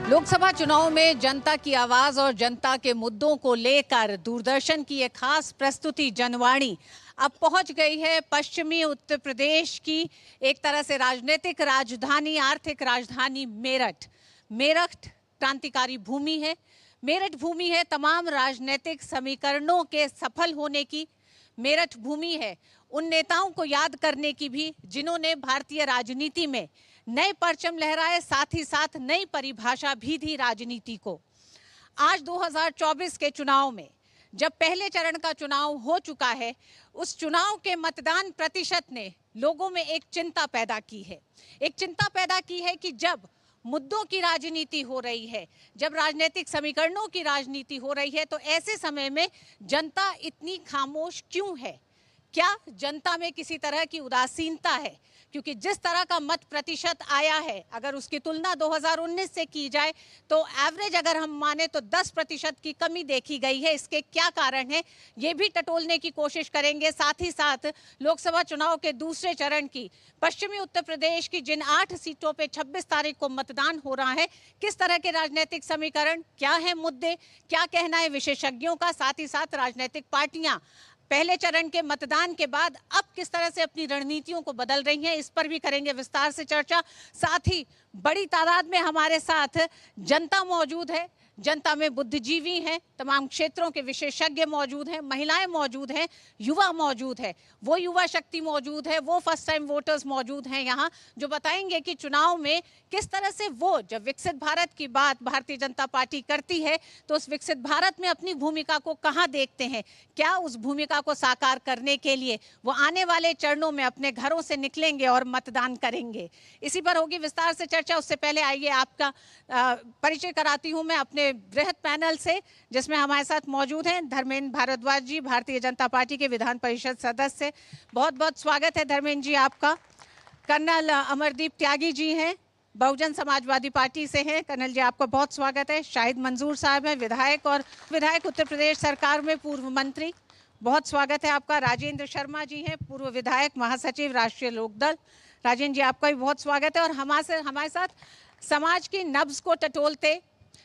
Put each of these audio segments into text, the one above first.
लोकसभा चुनाव में जनता की आवाज और जनता के मुद्दों को लेकर दूरदर्शन की एक खास प्रस्तुति जनवाणी अब पहुंच गई है पश्चिमी उत्तर प्रदेश की एक तरह से राजनीतिक राजधानी, आर्थिक राजधानी मेरठ। मेरठ क्रांतिकारी भूमि है, मेरठ भूमि है तमाम राजनीतिक समीकरणों के सफल होने की। मेरठ भूमि है उन नेताओं को याद करने की भी जिन्होंने भारतीय राजनीति में नए परचम लहराए, साथ ही साथ नई परिभाषा भी दी राजनीति को। आज 2024 के चुनाव में जब पहले चरण का चुनाव हो चुका है, उस चुनाव के मतदान प्रतिशत ने लोगों में एक चिंता पैदा की है। एक चिंता पैदा की है कि जब मुद्दों की राजनीति हो रही है, जब राजनीतिक समीकरणों की राजनीति हो रही है, तो ऐसे समय में जनता इतनी खामोश क्यों है? क्या जनता में किसी तरह की उदासीनता है? क्योंकि जिस तरह का मत प्रतिशत आया है, अगर उसकी तुलना 2019 से की जाए तो एवरेज अगर हम माने तो 10% की कमी देखी गई है। इसके क्या कारण है, ये भी टटोलने की कोशिश करेंगे। साथ ही साथ लोकसभा चुनाव के दूसरे चरण की पश्चिमी उत्तर प्रदेश की जिन 8 सीटों पे 26 तारीख को मतदान हो रहा है, किस तरह के राजनीतिक समीकरण, क्या है मुद्दे, क्या कहना है विशेषज्ञों का, साथ ही साथ राजनीतिक पार्टियां पहले चरण के मतदान के बाद अब किस तरह से अपनी रणनीतियों को बदल रही हैं, इस पर भी करेंगे विस्तार से चर्चा। साथ ही बड़ी तादाद में हमारे साथ जनता मौजूद है, जनता में बुद्धिजीवी हैं, तमाम क्षेत्रों के विशेषज्ञ मौजूद हैं, महिलाएं मौजूद हैं, युवा मौजूद है, वो युवा शक्ति मौजूद है, वो फर्स्ट टाइम वोटर्स मौजूद हैं यहाँ, जो बताएंगे कि चुनाव में किस तरह से वो जब विकसित भारत की बात भारतीय जनता पार्टी करती है तो उस विकसित भारत में अपनी भूमिका को कहाँ देखते हैं, क्या उस भूमिका को साकार करने के लिए वो आने वाले चरणों में अपने घरों से निकलेंगे और मतदान करेंगे। इसी पर होगी विस्तार से चर्चा। उससे पहले आइए आपका परिचय कराती हूँ मैं अपने बृहद पैनल से, जिसमें हमारे साथ मौजूद हैं धर्मेंद्र भारद्वाज जी, भारतीय जनता पार्टी के विधान परिषद सदस्य। बहुत बहुत स्वागत है धर्मेंद्र जी आपका। कर्नल अमरदीप त्यागी जी हैं, बहुजन समाजवादी पार्टी से हैं। कर्नल जी आपका बहुत स्वागत है। शाहिद मंजूर साहब हैं, विधायक और विधायक उत्तर प्रदेश सरकार में पूर्व मंत्री, बहुत स्वागत है आपका। राजेंद्र शर्मा जी हैं, पूर्व विधायक, महासचिव राष्ट्रीय लोकदल। राजेंद्र जी आपका भी बहुत स्वागत है। और हमारे साथ समाज की नब्ज को टटोलते,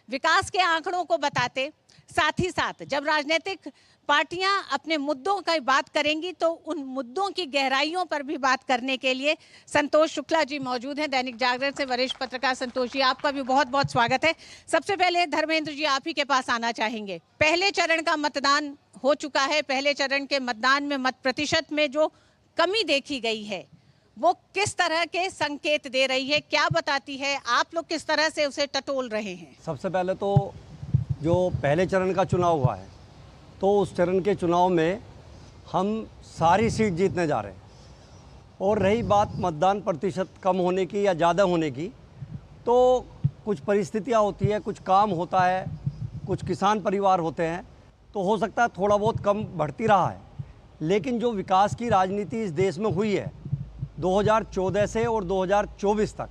विकास के आंकड़ों को बताते, साथ ही साथ जब राजनीतिक पार्टियां अपने मुद्दों की बात करेंगी तो उन मुद्दों की गहराइयों पर भी बात करने के लिए संतोष शुक्ला जी मौजूद हैं, दैनिक जागरण से वरिष्ठ पत्रकार। संतोष जी आपका भी बहुत बहुत स्वागत है। सबसे पहले धर्मेंद्र जी आप ही के पास आना चाहेंगे। पहले चरण का मतदान हो चुका है, पहले चरण के मतदान में मत प्रतिशत में जो कमी देखी गई है वो किस तरह के संकेत दे रही है, क्या बताती है, आप लोग किस तरह से उसे टटोल रहे हैं? सबसे पहले तो जो पहले चरण का चुनाव हुआ है तो उस चरण के चुनाव में हम सारी सीट जीतने जा रहे हैं। और रही बात मतदान प्रतिशत कम होने की या ज़्यादा होने की, तो कुछ परिस्थितियां होती है, कुछ काम होता है, कुछ किसान परिवार होते हैं, तो हो सकता है थोड़ा बहुत कम बढ़ती रहा है। लेकिन जो विकास की राजनीति इस देश में हुई है 2014 से और 2024 तक,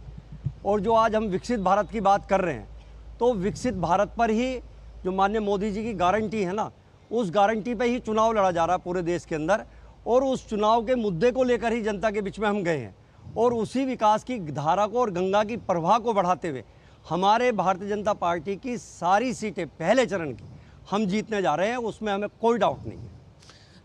और जो आज हम विकसित भारत की बात कर रहे हैं, तो विकसित भारत पर ही जो माननीय मोदी जी की गारंटी है ना, उस गारंटी पे ही चुनाव लड़ा जा रहा है पूरे देश के अंदर। और उस चुनाव के मुद्दे को लेकर ही जनता के बीच में हम गए हैं और उसी विकास की धारा को और गंगा की प्रवाह को बढ़ाते हुए हमारे भारतीय जनता पार्टी की सारी सीटें पहले चरण की हम जीतने जा रहे हैं, उसमें हमें कोई डाउट नहीं है।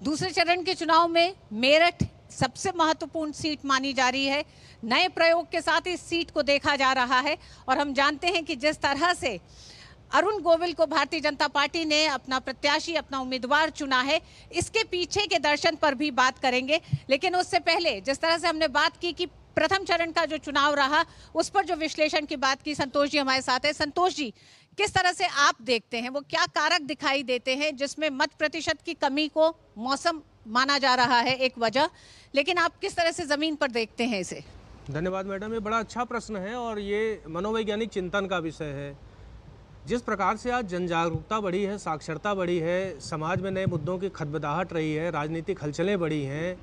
दूसरे चरण के चुनाव में मेरठ सबसे महत्वपूर्ण सीट मानी जा रही है। नए प्रयोग के साथ इस सीट को देखा जा रहा है और हम जानते हैं कि जिस तरह से अरुण गोविल को भारतीय जनता पार्टी ने अपना प्रत्याशी, अपना उम्मीदवार चुना है, इसके पीछे के दर्शन पर भी बात करेंगे। लेकिन उससे पहले जिस तरह से हमने बात की कि प्रथम चरण का जो चुनाव रहा उस पर जो विश्लेषण की बात की, संतोष जी हमारे साथ है। संतोष जी, किस तरह से आप देखते हैं, वो क्या कारक दिखाई देते हैं जिसमें मत प्रतिशत की कमी को मौसम माना जा रहा है एक वजह, लेकिन आप किस तरह से जमीन पर देखते हैं इसे? धन्यवाद मैडम, ये बड़ा अच्छा प्रश्न है और ये मनोवैज्ञानिक चिंतन का विषय है। जिस प्रकार से आज जन जागरूकता बढ़ी है, साक्षरता बढ़ी है, समाज में नए मुद्दों की खदबदाहट रही है, राजनीतिक हलचलें बढ़ी हैं,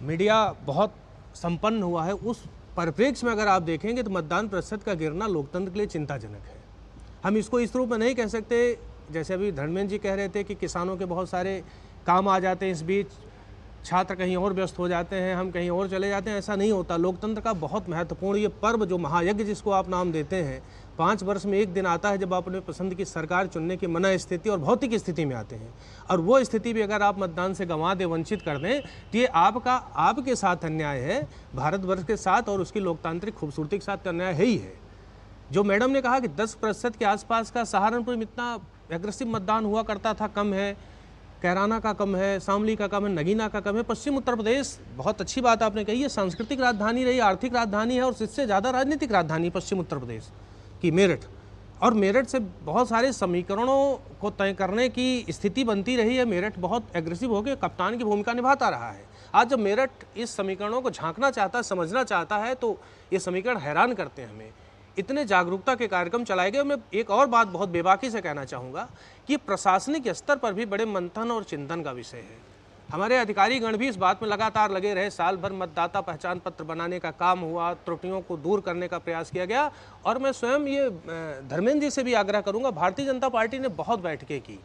मीडिया बहुत संपन्न हुआ है, उस परिप्रेक्ष्य में अगर आप देखेंगे तो मतदान प्रतिशत का गिरना लोकतंत्र के लिए चिंताजनक है। हम इसको इस रूप में नहीं कह सकते, जैसे अभी धर्मेंद्र जी कह रहे थे कि किसानों के बहुत सारे काम आ जाते हैं, इस बीच छात्र कहीं और व्यस्त हो जाते हैं, हम कहीं और चले जाते हैं, ऐसा नहीं होता। लोकतंत्र का बहुत महत्वपूर्ण ये पर्व जो महायज्ञ जिसको आप नाम देते हैं, 5 वर्ष में एक दिन आता है जब आप अपने पसंद की सरकार चुनने की मना स्थिति और भौतिक स्थिति में आते हैं, और वो स्थिति भी अगर आप मतदान से गंवा दें, वंचित कर दें, तो ये आपके साथ अन्याय है, भारतवर्ष के साथ और उसकी लोकतांत्रिक खूबसूरती के साथ अन्याय है ही है। जो मैडम ने कहा कि 10% के आसपास का सहारनपुर में इतना एग्रेसिव मतदान हुआ करता था, कम है, कैराना का कम है, शामली का कम है, नगीना का कम है। पश्चिम उत्तर प्रदेश, बहुत अच्छी बात आपने कही है, सांस्कृतिक राजधानी रही, आर्थिक राजधानी है और इससे ज़्यादा राजनीतिक राजधानी पश्चिम उत्तर प्रदेश की मेरठ, और मेरठ से बहुत सारे समीकरणों को तय करने की स्थिति बनती रही है। मेरठ बहुत एग्रेसिव होकर कप्तान की भूमिका निभाता रहा है। आज जब मेरठ इस समीकरणों को झांकना चाहता है, समझना चाहता है, तो ये समीकरण हैरान करते हैं हमें। इतने जागरूकता के कार्यक्रम चलाए गए। मैं एक और बात बहुत बेबाकी से कहना चाहूँगा कि प्रशासनिक स्तर पर भी बड़े मंथन और चिंतन का विषय है। हमारे अधिकारीगण भी इस बात में लगातार लगे रहे। साल भर मतदाता पहचान पत्र बनाने का काम हुआ, त्रुटियों को दूर करने का प्रयास किया गया। और मैं स्वयं ये धर्मेंद्र जी से भी आग्रह करूँगा, भारतीय जनता पार्टी ने बहुत बैठकें की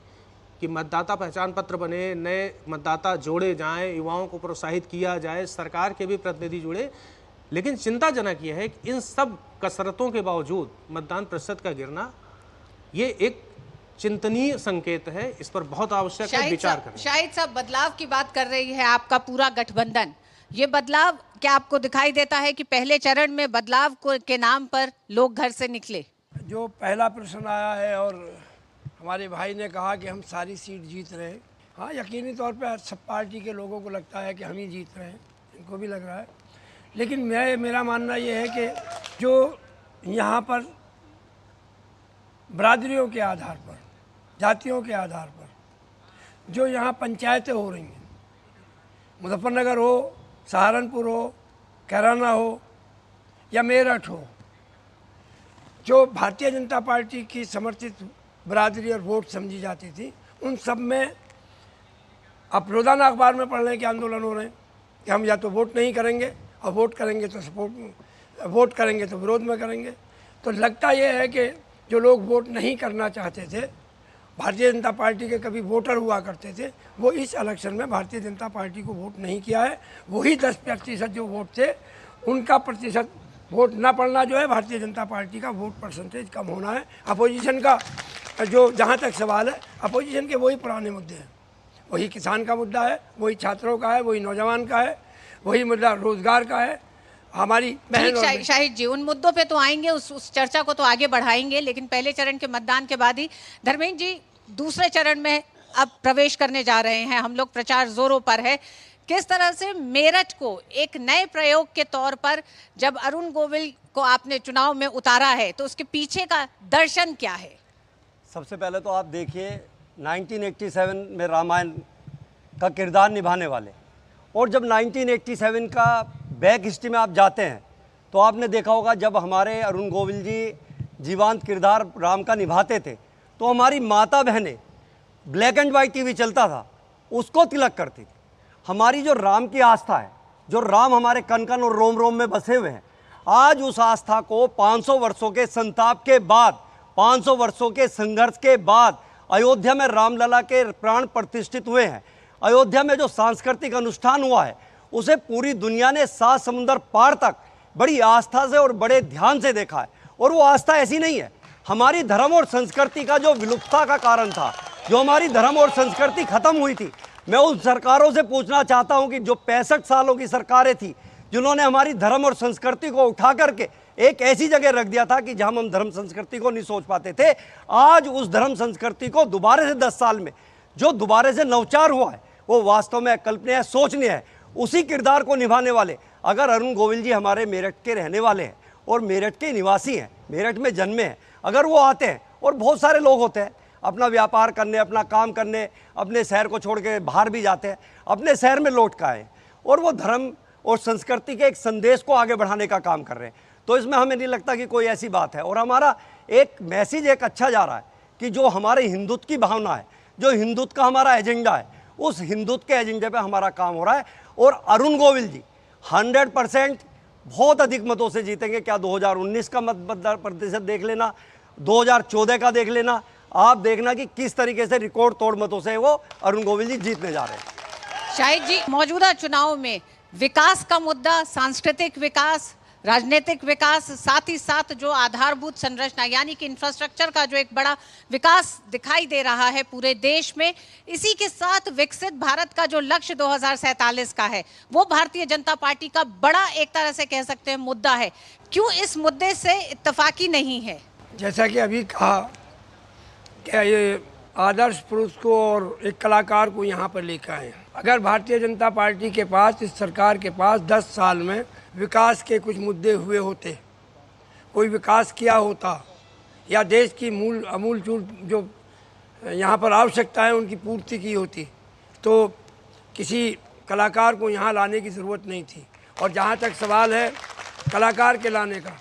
कि मतदाता पहचान पत्र बने, नए मतदाता जोड़े जाएँ, युवाओं को प्रोत्साहित किया जाए, सरकार के भी प्रतिनिधि जुड़े। लेकिन चिंताजनक यह है कि इन सब कसरतों के बावजूद मतदान प्रतिशत का गिरना ये एक चिंतनीय संकेत है। इस पर बहुत आवश्यक है विचार करना। शाहिद साहब, बदलाव की बात कर रही है आपका पूरा गठबंधन, ये बदलाव क्या आपको दिखाई देता है कि पहले चरण में बदलाव के नाम पर लोग घर से निकले? जो पहला प्रश्न आया है और हमारे भाई ने कहा कि हम सारी सीट जीत रहे हैं, हाँ, यकीनी तौर पर सब पार्टी के लोगों को लगता है कि हम ही जीत रहे हैं, इनको भी लग रहा है। लेकिन मेरा मानना ये है कि जो यहाँ पर बरादरियों के आधार पर, जातियों के आधार पर जो यहाँ पंचायतें हो रही हैं, मुजफ्फरनगर हो, सहारनपुर हो, कैराना हो या मेरठ हो, जो भारतीय जनता पार्टी की समर्थित बरादरी और वोट समझी जाती थी, उन सब में अब रोज़ाना अखबार में पढ़ने के आंदोलन हो रहे हैं कि हम या तो वोट नहीं करेंगे और वोट करेंगे तो वोट करेंगे तो विरोध में करेंगे। तो लगता यह है कि जो लोग वोट नहीं करना चाहते थे, भारतीय जनता पार्टी के कभी वोटर हुआ करते थे, वो इस इलेक्शन में भारतीय जनता पार्टी को वोट नहीं किया है। वही 10% जो वोट थे, उनका प्रतिशत वोट ना पड़ना जो है, भारतीय जनता पार्टी का वोट परसेंटेज कम होना है। अपोजिशन का जो जहाँ तक सवाल है, अपोजिशन के वही पुराने मुद्दे हैं, वही किसान का मुद्दा है, वही छात्रों का है, वही नौजवान का है, वही मुद्दा रोजगार का है। हमारी बहन शाहिद जी, उन मुद्दों पे तो आएंगे, उस चर्चा को तो आगे बढ़ाएंगे, लेकिन पहले चरण के मतदान के बाद ही धर्मेंद्र जी दूसरे चरण में अब प्रवेश करने जा रहे हैं। हम लोग प्रचार जोरों पर है। किस तरह से मेरठ को एक नए प्रयोग के तौर पर जब अरुण गोविल को आपने चुनाव में उतारा है, तो उसके पीछे का दर्शन क्या है? सबसे पहले तो आप देखिए 1987 में रामायण का किरदार निभाने वाले, और जब 1987 का बैक हिस्ट्री में आप जाते हैं तो आपने देखा होगा जब हमारे अरुण गोविल जी जीवंत किरदार राम का निभाते थे, तो हमारी माता बहनें ब्लैक एंड वाइट टीवी चलता था उसको तिलक करती थी। हमारी जो राम की आस्था है, जो राम हमारे कन कन और रोम रोम में बसे हुए हैं, आज उस आस्था को 500 वर्षों के संताप के बाद, 500 वर्षों के संघर्ष के बाद अयोध्या में रामलला के प्राण प्रतिष्ठित हुए हैं। अयोध्या में जो सांस्कृतिक अनुष्ठान हुआ है उसे पूरी दुनिया ने 7 समुंदर पार तक बड़ी आस्था से और बड़े ध्यान से देखा है। और वो आस्था ऐसी नहीं है, हमारी धर्म और संस्कृति का जो विलुप्तता का कारण था, जो हमारी धर्म और संस्कृति खत्म हुई थी, मैं उन सरकारों से पूछना चाहता हूं कि जो 65 सालों की सरकारें थी, जिन्होंने हमारी धर्म और संस्कृति को उठा करके एक ऐसी जगह रख दिया था कि जहां हम धर्म संस्कृति को नहीं सोच पाते थे, आज उस धर्म संस्कृति को दोबारा से 10 साल में जो दोबारा से नवचार हुआ है, वो वास्तव में कल्पनीय है, सोचनीय है। उसी किरदार को निभाने वाले अगर अरुण गोविल जी हमारे मेरठ के रहने वाले हैं और मेरठ के निवासी हैं, मेरठ में जन्मे हैं, अगर वो आते हैं, और बहुत सारे लोग होते हैं अपना व्यापार करने, अपना काम करने, अपने शहर को छोड़ के बाहर भी जाते हैं, अपने शहर में लौट कर आए और वो धर्म और संस्कृति के एक संदेश को आगे बढ़ाने का काम कर रहे हैं, तो इसमें हमें नहीं लगता कि कोई ऐसी बात है। और हमारा एक मैसेज एक अच्छा जा रहा है कि जो हमारे हिंदुत्व की भावना है, जो हिंदुत्व का हमारा एजेंडा है, उस हिंदुत्व के एजेंडे पे हमारा काम हो रहा है। और अरुण गोविल जी 100% बहुत अधिक मतों से जीतेंगे। क्या 2019 का मतदान प्रतिशत देख लेना, 2014 का देख लेना, आप देखना कि किस तरीके से रिकॉर्ड तोड़ मतों से वो अरुण गोविल जी जीतने जा रहे हैं। शाहिद जी, मौजूदा चुनाव में विकास का मुद्दा, सांस्कृतिक विकास, राजनीतिक विकास, साथ ही साथ जो आधारभूत संरचना यानी कि इंफ्रास्ट्रक्चर का जो एक बड़ा विकास दिखाई दे रहा है पूरे देश में, इसी के साथ विकसित भारत का जो लक्ष्य 2047 का है, वो भारतीय जनता पार्टी का बड़ा एक तरह से कह सकते हैं मुद्दा है। क्यों इस मुद्दे से इत्तेफाकी नहीं है? जैसा कि अभी कहा, क्या ये आदर्श पुरुष को और एक कलाकार को यहाँ पर लेकर आए। अगर भारतीय जनता पार्टी के पास, इस सरकार के पास 10 साल में विकास के कुछ मुद्दे हुए होते, कोई विकास किया होता, या देश की अमूलचूल जो यहाँ पर आवश्यकता है उनकी पूर्ति की होती, तो किसी कलाकार को यहाँ लाने की ज़रूरत नहीं थी। और जहाँ तक सवाल है कलाकार के लाने का,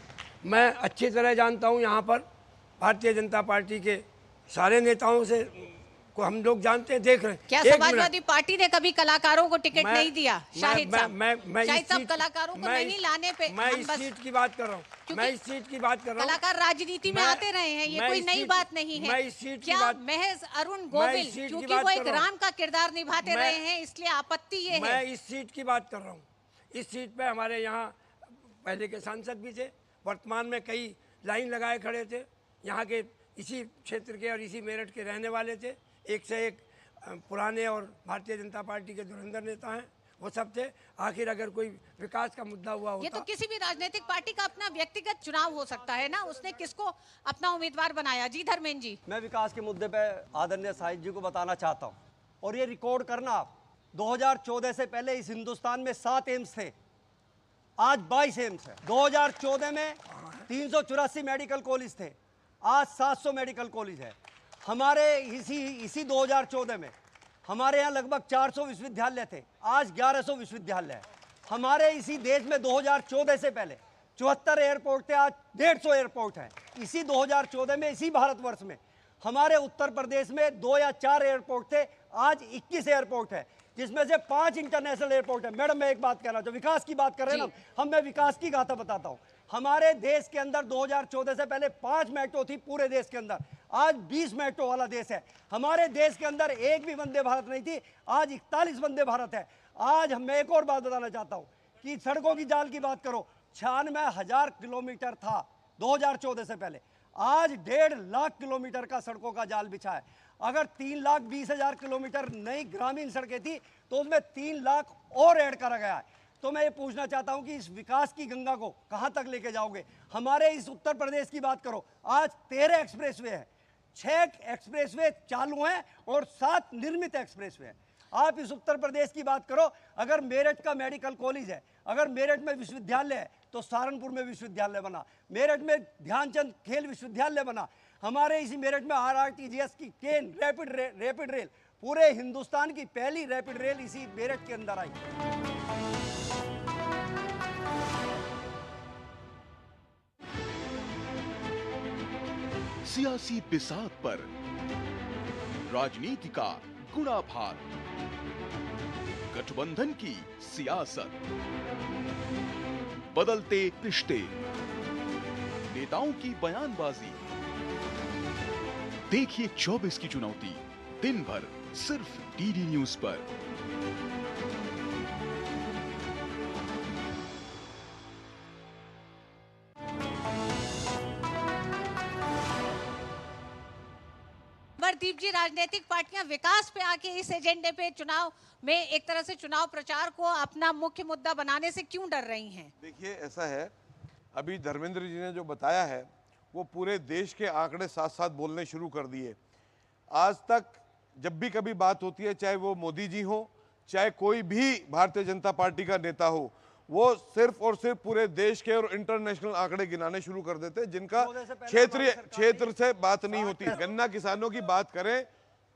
मैं अच्छी तरह जानता हूँ, यहाँ पर भारतीय जनता पार्टी के सारे नेताओं से को हम लोग जानते हैं, देख रहे हैं। क्या समाजवादी पार्टी ने कभी कलाकारों को टिकट नहीं दिया? शाहिद साहब, शाहिद साहब कलाकारों को नहीं लाने पे मैं इस सीट की बात कर रहा हूँ, मैं इस सीट की बात कर रहा हूँ। कलाकार राजनीति में आते रहे हैं, ये कोई नई बात नहीं है। मैं इस सीट की क्या बात, महज अरुण गोविल क्योंकि वो एक राम का किरदार निभाते रहे हैं इसलिए आपत्ति ये है? मैं इस सीट की बात कर रहा हूँ। इस सीट पे हमारे यहाँ पहले के सांसद भी थे, वर्तमान में कई लाइन लगाए खड़े थे, यहाँ के इसी क्षेत्र के और इसी मेरठ के रहने वाले थे, एक से एक पुराने और भारतीय जनता पार्टी के धुरंधर नेता हैं, वो सब थे। आखिर अगर कोई विकास का मुद्दा हुआ होता, ये तो किसी भी राजनीतिक पार्टी का अपना व्यक्तिगत चुनाव हो सकता है ना, उसने किसको अपना उम्मीदवार बनाया। जी धर्मेंद्र जी, मैं विकास के मुद्दे पे आदरणीय शाहिद जी को बताना चाहता हूँ, और ये रिकॉर्ड करना आप, 2014 से पहले इस हिंदुस्तान में 7 एम्स थे, आज 22 एम्स है। 2014 में 384 मेडिकल कॉलेज थे, आज 700 मेडिकल कॉलेज है। हमारे इसी 2014 में हमारे यहाँ लगभग 400 विश्वविद्यालय थे, आज 1100 विश्वविद्यालय है। हमारे इसी देश में 2014 से पहले 74 एयरपोर्ट थे, आज 150 एयरपोर्ट हैं। इसी 2014 में इसी भारतवर्ष में हमारे उत्तर प्रदेश में 2 या 4 एयरपोर्ट थे, आज 21 एयरपोर्ट है, जिसमें से 5 इंटरनेशनल एयरपोर्ट है। मैडम, मैं एक बात कहना चाहूँ, विकास की बात कर रहे हैं ना हम, मैं विकास की गाथा बताता हूँ। हमारे देश के अंदर 2014 से पहले 5 मेट्रो थी पूरे देश के अंदर, आज 20 मेट्रो वाला देश है। हमारे देश के अंदर एक भी वंदे भारत नहीं थी, आज 41 वंदे भारत है। आज मैं एक और बात बताना चाहता हूँ कि सड़कों की जाल की बात करो, 96,000 किलोमीटर था 2014 से पहले, आज 1.5 लाख किलोमीटर का सड़कों का जाल बिछा है। अगर 3,20,000 किलोमीटर नई ग्रामीण सड़कें थी तो उसमें 3 लाख और ऐड करा गया है। तो मैं ये पूछना चाहता हूं कि इस विकास की गंगा को कहां तक लेके जाओगे? हमारे इस उत्तर प्रदेश की बात करो, आज 13 एक्सप्रेसवे है, 6 एक्सप्रेसवे चालू हैं और 7 निर्मित एक्सप्रेसवे हैं। आप इस उत्तर प्रदेश की बात करो, अगर मेरठ का मेडिकल कॉलेज है, अगर मेरठ में विश्वविद्यालय है तो सहारनपुर में विश्वविद्यालय बना, मेरठ में ध्यानचंद खेल विश्वविद्यालय बना, हमारे इसी मेरठ में RRTGS की ट्रेन रैपिड रेल, पूरे हिंदुस्तान की पहली रैपिड रेल इसी मेरठ के अंदर आई। सियासी बिसात पर राजनीति का गुणाभार, गठबंधन की सियासत, बदलते रिश्ते, नेताओं की बयानबाजी। देखिए 24 की चुनौती, दिन भर सिर्फ DD न्यूज पर। अमरदीप जी, राजनीतिक पार्टियां विकास पे आके इस एजेंडे पे चुनाव में एक तरह से चुनाव प्रचार को अपना मुख्य मुद्दा बनाने से क्यों डर रही हैं? देखिए, ऐसा है, अभी धर्मेंद्र जी ने जो बताया है वो पूरे देश के आंकड़े साथ साथ बोलने शुरू कर दिए। आज तक जब भी कभी बात होती है, चाहे वो मोदी जी हो, चाहे कोई भी भारतीय जनता पार्टी का नेता हो, वो सिर्फ और सिर्फ पूरे देश के और इंटरनेशनल आंकड़े गिनाने शुरू कर देते, जिनका क्षेत्र से बात नहीं होती। गन्ना किसानों की बात करें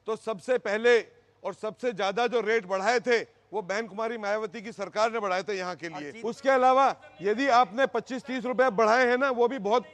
तो सबसे पहले और सबसे ज्यादा जो रेट बढ़ाए थे वो बहन कुमारी मायावती की सरकार ने बढ़ाए थे यहाँ के लिए। उसके अलावा यदि आपने 25-30 रुपए बढ़ाए हैं ना, वो भी बहुत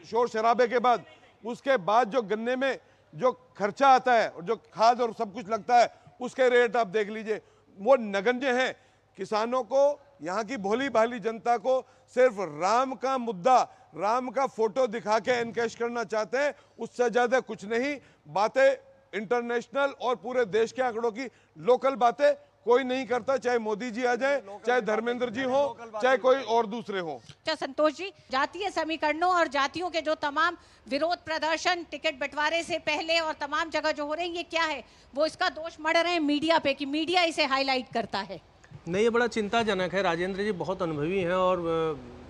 शोर शराबे के बाद, उसके बाद जो गन्ने में जो खर्चा आता है और जो खाद और सब कुछ लगता है, उसके रेट आप देख लीजिए, वो नगण्य हैं। किसानों को, यहाँ की भोली भाली जनता को सिर्फ राम का मुद्दा, राम का फोटो दिखा के एनकैश करना चाहते हैं, उससे ज्यादा कुछ नहीं। बातें इंटरनेशनल और पूरे देश के आंकड़ों की, लोकल बातें कोई नहीं करता, चाहे मोदी जी आ जाए, चाहे धर्मेंद्र जी हो, चाहे कोई और दूसरे हो। अच्छा संतोष जी, जातीय समीकरणों और जातियों के जो तमाम विरोध प्रदर्शन टिकट बंटवारे से पहले और तमाम जगह जो हो रहे हैं, ये क्या है? वो इसका दोष मढ़ रहे हैं मीडिया पे कि मीडिया इसे हाईलाइट करता है। नहीं, ये बड़ा चिंताजनक है। राजेंद्र जी बहुत अनुभवी हैं और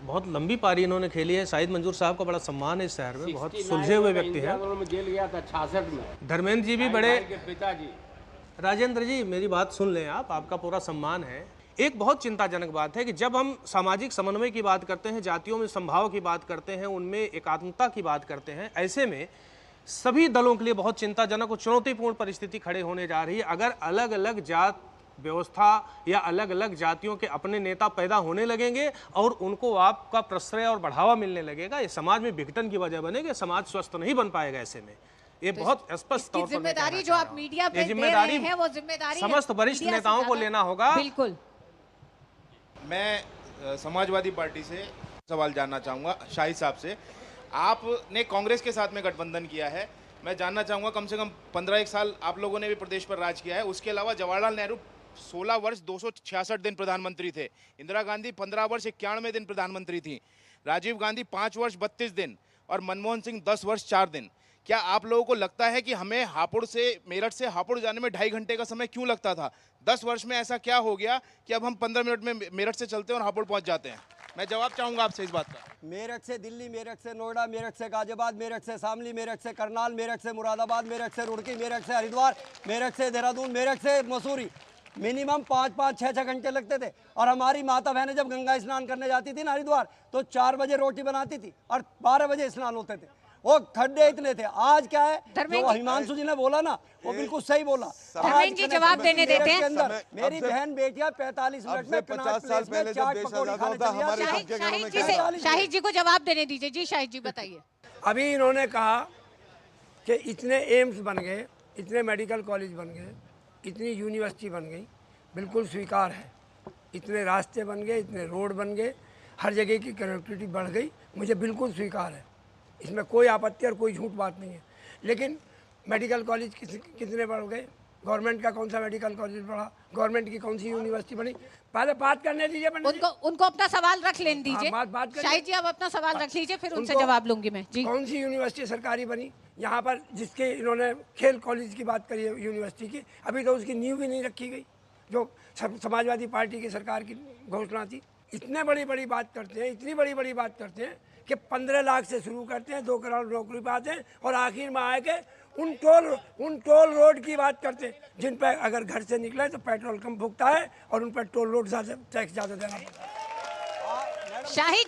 बहुत लंबी पारी इन्होंने खेली है। शाहिद मंजूर साहब का बड़ा सम्मान है इस शहर में, बहुत सुलझे हुए व्यक्ति हैं। जेल गया था 66 में। धर्मेंद्र जी भी बड़े। पिताजी राजेंद्र जी मेरी बात सुन लें आप, आपका पूरा सम्मान है। एक बहुत चिंताजनक बात है कि जब हम सामाजिक समन्वय की बात करते हैं, जातियों में संभाव की बात करते हैं, उनमें एकात्मता की बात करते हैं, ऐसे में सभी दलों के लिए बहुत चिंताजनक और चुनौतीपूर्ण परिस्थिति खड़े होने जा रही है। अगर अलग अलग जात व्यवस्था या अलग अलग जातियों के अपने नेता पैदा होने लगेंगे और उनको आपका प्रश्रय और बढ़ावा मिलने लगेगा, ये समाज में विघटन की वजह बनेगा, समाज स्वस्थ नहीं बन पाएगा। ऐसे में ये बहुत स्पष्ट तौर पर जिम्मेदारी जो आप मीडिया पे दे रहे हैं, वो जिम्मेदारी समस्त वरिष्ठ नेताओं को लेना होगा। बिल्कुल। मैं समाजवादी पार्टी से सवाल जानना चाहूँगा शाहिद साहब से। आपने कांग्रेस के साथ में गठबंधन किया है, मैं जानना चाहूँगा कम से कम 15-1 साल आप लोगों ने भी प्रदेश पर राज किया है। उसके अलावा जवाहरलाल नेहरू 16 वर्ष 266 दिन प्रधानमंत्री थे, इंदिरा गांधी 15 वर्ष 91 दिन प्रधानमंत्री थी, राजीव गांधी 5 वर्ष 32 दिन और मनमोहन सिंह 10 वर्ष 4 दिन। क्या आप लोगों को लगता है कि हमें हापुड़ से मेरठ से हापुड़ जाने में 2.5 घंटे का समय क्यों लगता था? 10 वर्ष में ऐसा क्या हो गया कि अब हम 15 मिनट में मेरठ से चलते हैं और हापुड़ पहुंच जाते हैं? मैं जवाब चाहूंगा आपसे इस बात का। मेरठ से दिल्ली, मेरठ से नोएडा, मेरठ से गाजियाबाद, मेरठ से शामली, मेरठ से करनाल, मेरठ से मुरादाबाद, मेरठ से रुड़की, मेरठ से हरिद्वार, मेरठ से देहरादून, मेरठ से मसूरी मिनिमम 5-5, 6-6 घंटे लगते थे। और हमारी माता बहनें जब गंगा स्नान करने जाती थी ना हरिद्वार, तो 4 बजे रोटी बनाती थी और 12 बजे स्नान होते थे। वो खड्डे इतने थे। आज क्या है, जो हिमांशु जी ने बोला ना, वो बिल्कुल सही बोला। धर्मेंद्र जी जवाब देने देते हैं। मेरी बहन बेटियां 45 मिनट में 50 साल पहले जब देश आजाद होता हमारे सबके घरों में शाहिद जी को जवाब देने दीजिए। जी शाहिद जी बताइए। अभी इन्होंने कहा कि इतने एम्स बन गए, इतने मेडिकल कॉलेज बन गए, इतनी यूनिवर्सिटी बन गई, बिल्कुल स्वीकार है। इतने रास्ते बन गए, इतने रोड बन गए, हर जगह की कनेक्टिविटी बढ़ गई, मुझे बिल्कुल स्वीकार है, इसमें कोई आपत्ति और कोई झूठ बात नहीं है। लेकिन मेडिकल कॉलेज कितने बढ़ गए? गवर्नमेंट का कौन सा मेडिकल कॉलेज बढ़ा? गवर्नमेंट की कौन सी यूनिवर्सिटी बनी? पहले बात करने दीजिए। उनको अपना सवाल रख लेने दीजिए। बात शाहिद जी अब अपना सवाल रख लीजिए, फिर उनसे जवाब लूंगी मैं। जी कौन सी यूनिवर्सिटी सरकारी बनी यहाँ पर? जिसके इन्होंने खेल कॉलेज की बात करी है यूनिवर्सिटी की, अभी तो उसकी नींव भी नहीं रखी गई, जो समाजवादी पार्टी की सरकार की घोषणा थी। इतने बड़ी बात करते हैं, इतनी बड़ी बात करते हैं कि 15 लाख से शुरू करते हैं, 2 करोड़ नौकरी पाते हैं और आखिर में आके उन टोल रोड की बात करते हैं जिन पर अगर घर से निकले तो पेट्रोल कम फूकता है और उन पर टोल रोड टैक्स ज़्यादा देना पड़ता है। शाहिद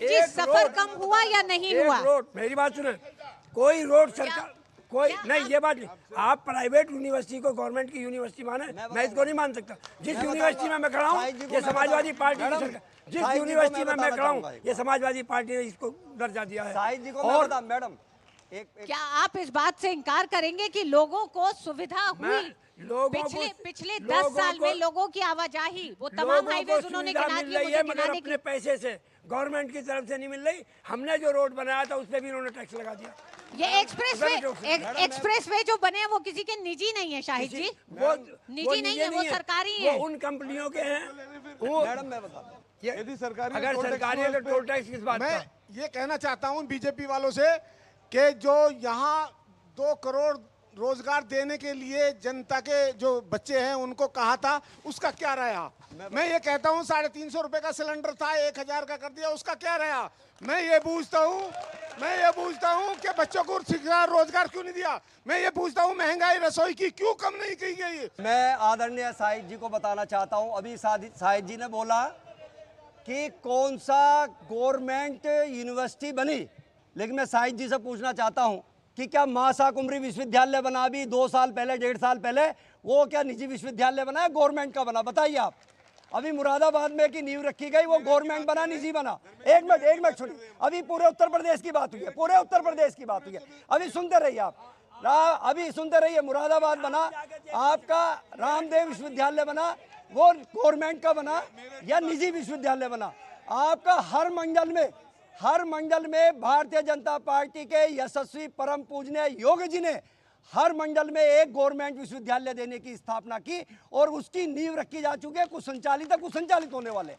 जी सफर कम हुआ या नहीं हुआ? रोड, मेरी बात सुने, कोई रोड सरकार कोई नहीं, ये बात नहीं। आप प्राइवेट यूनिवर्सिटी को गवर्नमेंट की यूनिवर्सिटी माने, मैं इसको नहीं मान सकता। जिस यूनिवर्सिटी में मैं खड़ा हूँ ये समाजवादी पार्टी की सरकार, जिस यूनिवर्सिटी में मैं खड़ा हूँ ये समाजवादी पार्टी ने इसको दर्जा दिया है। और मैडम क्या आप इस बात से इनकार करेंगे कि लोगों को सुविधा हुई? पिछले 10 साल में लोगों की आवाजाही, वो तमाम हाईवे उन्होंने गिना दिए, मगर अपने पैसे से, गवर्नमेंट की तरफ से नहीं मिल रही। हमने जो रोड बनाया था उस पर भी उन्होंने टैक्स लगा दिया। ये एक्सप्रेस वे जो बने हैं वो किसी के निजी नहीं है शाहिद जी, वो निजी नहीं है, वो सरकारी है, वो उन कंपनियों के हैं। वो मैडम मैं बताता हूँ, यदि सरकारी अगर सरकारी है तो टोल टैक्स किस बात का? मैं ये कहना चाहता हूँ बीजेपी वालों से कि जो यहाँ 2 करोड़ रोजगार देने के लिए जनता के जो बच्चे हैं उनको कहा था, उसका क्या रहा? मैं ये कहता हूँ 350 रुपए का सिलेंडर था, 1000 का कर दिया, उसका क्या रहा? मैं ये पूछता हूँ कि बच्चों को शिक्षा रोजगार क्यों नहीं दिया? मैं ये पूछता हूँ महंगाई रसोई की क्यों कम नहीं की गई? मैं आदरणीय शाहिद जी को बताना चाहता हूँ, अभी शाहिद जी ने बोला कि कौन सा गवर्नमेंट यूनिवर्सिटी बनी, लेकिन मैं शाहिद जी से पूछना चाहता हूँ कि क्या महासा कुमरी विश्वविद्यालय बना अभी 2 साल पहले, 1.5 साल पहले, वो क्या निजी विश्वविद्यालय बना है, गवर्नमेंट का बना? बताइए आप। अभी मुरादाबाद में की नींव रखी गई, वो गवर्नमेंट बना, निजी बना? एक मिनट सुनिए, अभी पूरे उत्तर प्रदेश की बात हुई है, पूरे उत्तर प्रदेश की बात हुई है, अभी सुनते रहिए आप, अभी सुनते रहिए। मुरादाबाद बना, आपका रामदेव विश्वविद्यालय बना, वो गवर्नमेंट का बना या निजी विश्वविद्यालय बना? आपका हर मंडल में भारतीय जनता पार्टी के यशस्वी परम पूजनीय योगी जी ने हर मंडल में एक गवर्नमेंट विश्वविद्यालय देने की स्थापना की और उसकी नींव रखी जा चुकी है। कुछ संचालित होने वाले।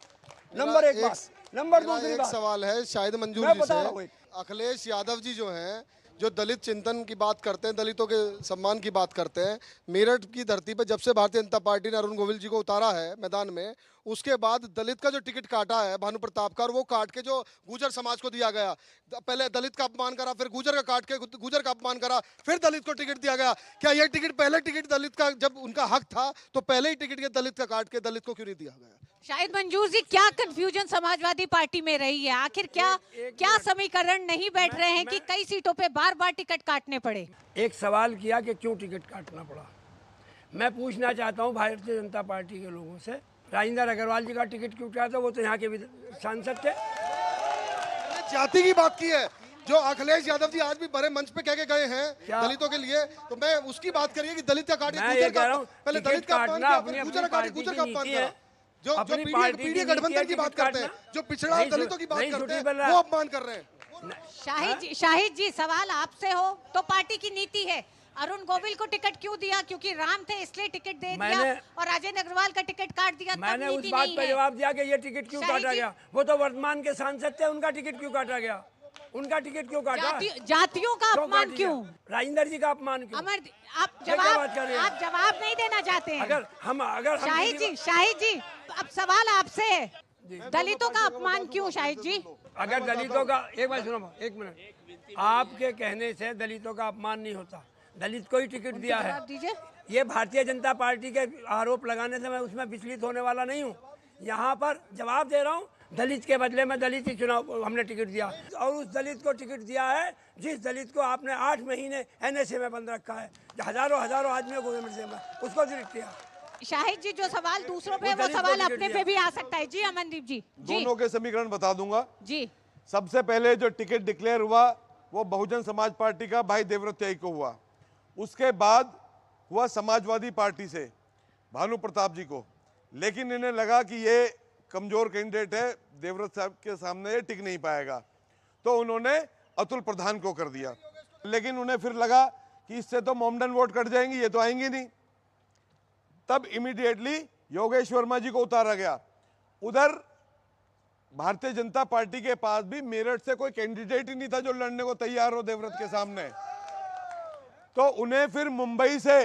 नंबर एक बात। नंबर दूसरी बात, सवाल है शायद मंजूर मैं जी बता रहा हूं से। अखिलेश यादव जी जो हैं, जो दलित चिंतन की बात करते हैं, दलितों के सम्मान की बात करते हैं, मेरठ की धरती पर जब से भारतीय जनता पार्टी ने अरुण गोविल जी को उतारा है मैदान में, उसके बाद दलित का जो टिकट काटा है भानु प्रताप का, और वो काट के जो गुर्जर समाज को दिया गया, पहले दलित का अपमान करा, फिर गुर्जर का काट के गुर्जर का अपमान करा, फिर दलित को टिकट दिया गया। क्या ये टिकट, पहले टिकट दलित का जब उनका हक था तो पहले ही टिकट के दलित का काट के दलित को क्यों नहीं दिया गया? शाहिद मंजूर जी, क्या कंफ्यूजन समाजवादी पार्टी में रही है? आखिर क्या समीकरण नहीं बैठ रहे हैं कि कई सीटों पे बार बार टिकट काटने पड़े? एक सवाल किया कि क्यों टिकट काटना पड़ा। मैं पूछना चाहता हूं भारतीय जनता पार्टी के लोगों से, राजेंद्र अग्रवाल जी का टिकट क्यों काटा? वो तो यहाँ के सांसद थे। जाति की बात की है जो अखिलेश यादव जी आज भी बड़े मंच पे कह के गए हैं दलितों के लिए, तो मैं उसकी बात करिए कि दलित का काट के पहले दलित का अपमान किया, फिर गुर्जर का अपमान किया। जो पीढ़ी गठबंधन की बात करते हैं, जो पिछड़ा दलितों की बात करते हैं, वो अपमान कर रहे हैं। शाहिद जी, सवाल आपसे हो तो पार्टी की नीति है। अरुण गोविल को टिकट क्यों दिया? क्योंकि राम थे इसलिए टिकट दे दिया, और राजेंद्र अग्रवाल का टिकट काट दिया। मैंने उस बात पर जवाब दिया कि ये टिकट क्यों काटा गया। वो तो वर्तमान के सांसद थे, उनका टिकट क्यों काटा गया? उनका टिकट क्यों काटा? जातियों का अपमान क्यों? राजेंद्र जी का अपमान क्यों? आप जवाब नहीं देना चाहते हैं? अगर शाहिद जी, अब सवाल आपसे है, दलितों का अपमान क्यों? शाहिद जी, अगर दलितों का, एक बात सुनो, एक मिनट, आपके कहने से दलितों का अपमान नहीं होता। दलित को ही टिकट दिया है। ये भारतीय जनता पार्टी के आरोप लगाने से मैं उसमें विचलित होने वाला नहीं हूँ। यहाँ पर जवाब दे रहा हूँ, दलित के बदले में दलित ही चुनाव हमने टिकट दिया, और उस दलित को टिकट दिया है जिस दलित को आपने 8 महीने NSA में बंद रखा है, हजारों आदमियों को उसको टिकट दिया। शाहिद जी, जो सवाल दूसरों पे, वो सवाल अपने पे भी आ सकता है। जी अमनदीप जी, दोनों के समीकरण बता दूंगा जी। सबसे पहले जो टिकट डिक्लेयर हुआ वो बहुजन समाज पार्टी का भाई देवव्रत त्यागी को हुआ। उसके बाद हुआ समाजवादी पार्टी से भानु प्रताप जी को, लेकिन इन्हें लगा कि ये कमजोर कैंडिडेट है, देवव्रत साहब के सामने ये टिक नहीं पाएगा, तो उन्होंने अतुल प्रधान को कर दिया। लेकिन उन्हें फिर लगा कि इससे तो मोमडन वोट कट जाएंगी, ये तो आएंगे नहीं। तब इमीडिएटली योगेश वर्मा जी को उतारा गया। उधर भारतीय जनता पार्टी के पास भी मेरठ से कोई कैंडिडेट ही नहीं था जो लड़ने को तैयार हो देवव्रत के सामने, तो उन्हें फिर मुंबई से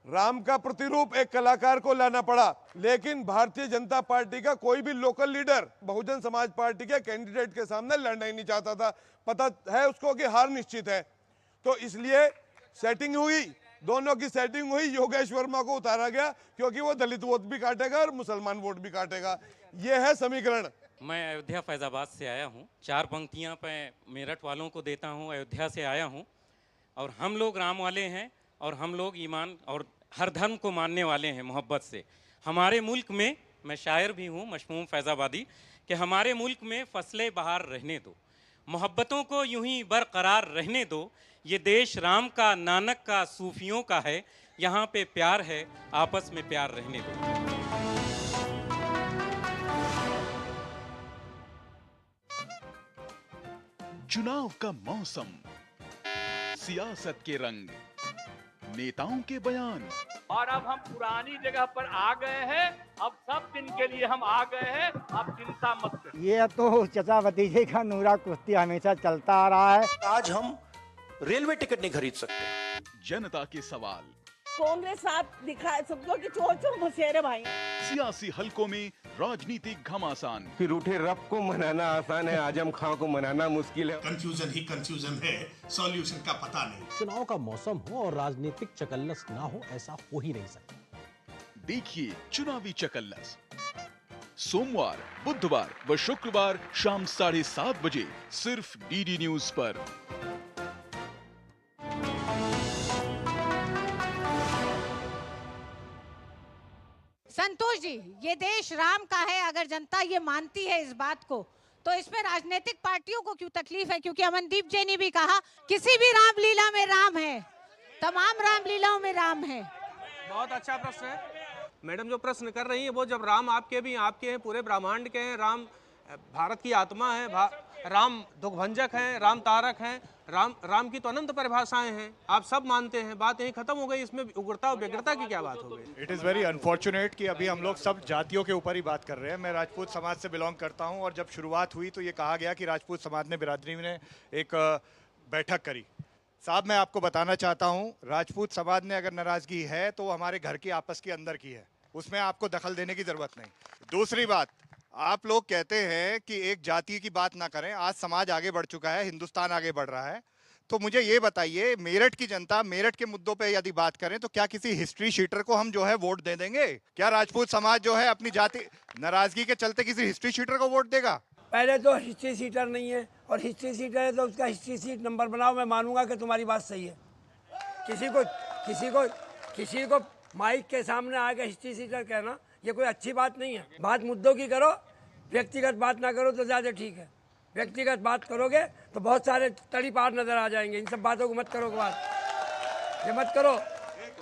राम का प्रतिरूप एक कलाकार को लाना पड़ा। लेकिन भारतीय जनता पार्टी का कोई भी local leader Bahujan Samaj party के कैंडिडेट के सामने लड़ना ही नहीं चाहता था। पता है उसको कि हार निश्चित है, तो इसलिए सेटिंग हुई, दोनों की सेटिंग हुई, योगेश वर्मा को उतारा गया क्योंकि वो दलित वोट भी काटेगा और मुसलमान वोट भी काटेगा। ये है समीकरण। मैं अयोध्या फैजाबाद से आया हूँ। 4 पंक्तियाँ मैं मेरठ वालों को देता हूँ। अयोध्या से आया हूँ और हम लोग राम वाले हैं और हम लोग ईमान और हर धर्म को मानने वाले हैं मोहब्बत से। हमारे मुल्क में, मैं शायर भी हूँ मशमूम फैज़ाबादी, कि हमारे मुल्क में फसलें बहार रहने दो, मोहब्बतों को यूं ही बरकरार रहने दो। ये देश राम का, नानक का, सूफियों का है, यहाँ पे प्यार है, आपस में प्यार रहने दो। चुनाव का मौसम, सियासत के रंग, नेताओं के बयान, और अब हम पुरानी जगह पर आ गए हैं। अब सब दिन के लिए हम आ गए हैं, अब चिंता मत करिए। ये तो चचा भतीजे का नूरा कुश्ती हमेशा चलता आ रहा है। आज हम रेलवे टिकट नहीं खरीद सकते। जनता के सवाल, कांग्रेस साथ दिखाए सबको कि चोर चोर मुसेरे भाई। सियासी हलकों में राजनीतिक घमासान, फिर उठे रब को मनाना आसान है, आजम खां को मनाना मुश्किल है। कंफ्यूजन ही कंफ्यूजन है, सॉल्यूशन का पता नहीं। चुनाव का मौसम हो और राजनीतिक चकल्लस ना हो, ऐसा हो ही नहीं सकता। देखिए चुनावी चकल्लस सोमवार, बुधवार व शुक्रवार शाम 7:30 बजे सिर्फ डीडी न्यूज पर। संतोष जी, ये देश राम का है, अगर जनता ये मानती है इस बात को, तो इसमें राजनीतिक पार्टियों को क्यों तकलीफ है? क्योंकि अमनदीप जी ने भी कहा किसी भी रामलीला में राम है, तमाम रामलीलाओं में राम है। बहुत अच्छा प्रश्न है मैडम जो प्रश्न कर रही है वो। जब राम आपके भी आपके हैं, पूरे ब्रह्मांड के हैं, राम भारत की आत्मा है, राम दुखभंजक हैं, राम तारक हैं, राम की तो अनंत परिभाषाएं हैं, आप सब मानते हैं, बात यहीं खत्म हो गई। इसमें उग्रता और व्यग्रता की क्या बात हो गई? इट इज़ वेरी अनफॉर्चुनेट कि अभी हम लोग सब जातियों के ऊपर ही बात कर रहे हैं। मैं राजपूत समाज से बिलोंग करता हूं और जब शुरुआत हुई तो ये कहा गया कि राजपूत समाज ने, बिरादरी ने एक बैठक करी। साहब, मैं आपको बताना चाहता हूं, राजपूत समाज ने अगर नाराजगी है तो वो हमारे घर की आपस के अंदर की है, उसमें आपको दखल देने की जरूरत नहीं। दूसरी बात, आप लोग कहते हैं कि एक जाति की बात ना करें। आज समाज आगे बढ़ चुका है, हिंदुस्तान आगे बढ़ रहा है। तो मुझे ये बताइए, मेरठ की जनता, मेरठ के मुद्दों पे यदि बात करें तो क्या किसी हिस्ट्री शीटर को हम जो है वोट दे देंगे? क्या राजपूत समाज जो है अपनी जाति नाराजगी के चलते किसी हिस्ट्री शीटर को वोट देगा? पहले तो हिस्ट्री सीटर नहीं है, और हिस्ट्री सीटर है तो उसका हिस्ट्री सीट नंबर बनाओ। मैं मानूंगा कि तुम्हारी बात सही है। किसी को माइक के सामने आके हिस्ट्री सीटर कहना ये कोई अच्छी बात नहीं है। बात मुद्दों की करो, व्यक्तिगत बात ना करो तो ज़्यादा ठीक है। व्यक्तिगत बात करोगे तो बहुत सारे तड़ी पार नजर आ जाएंगे। इन सब बातों को मत करो, ये मत करो।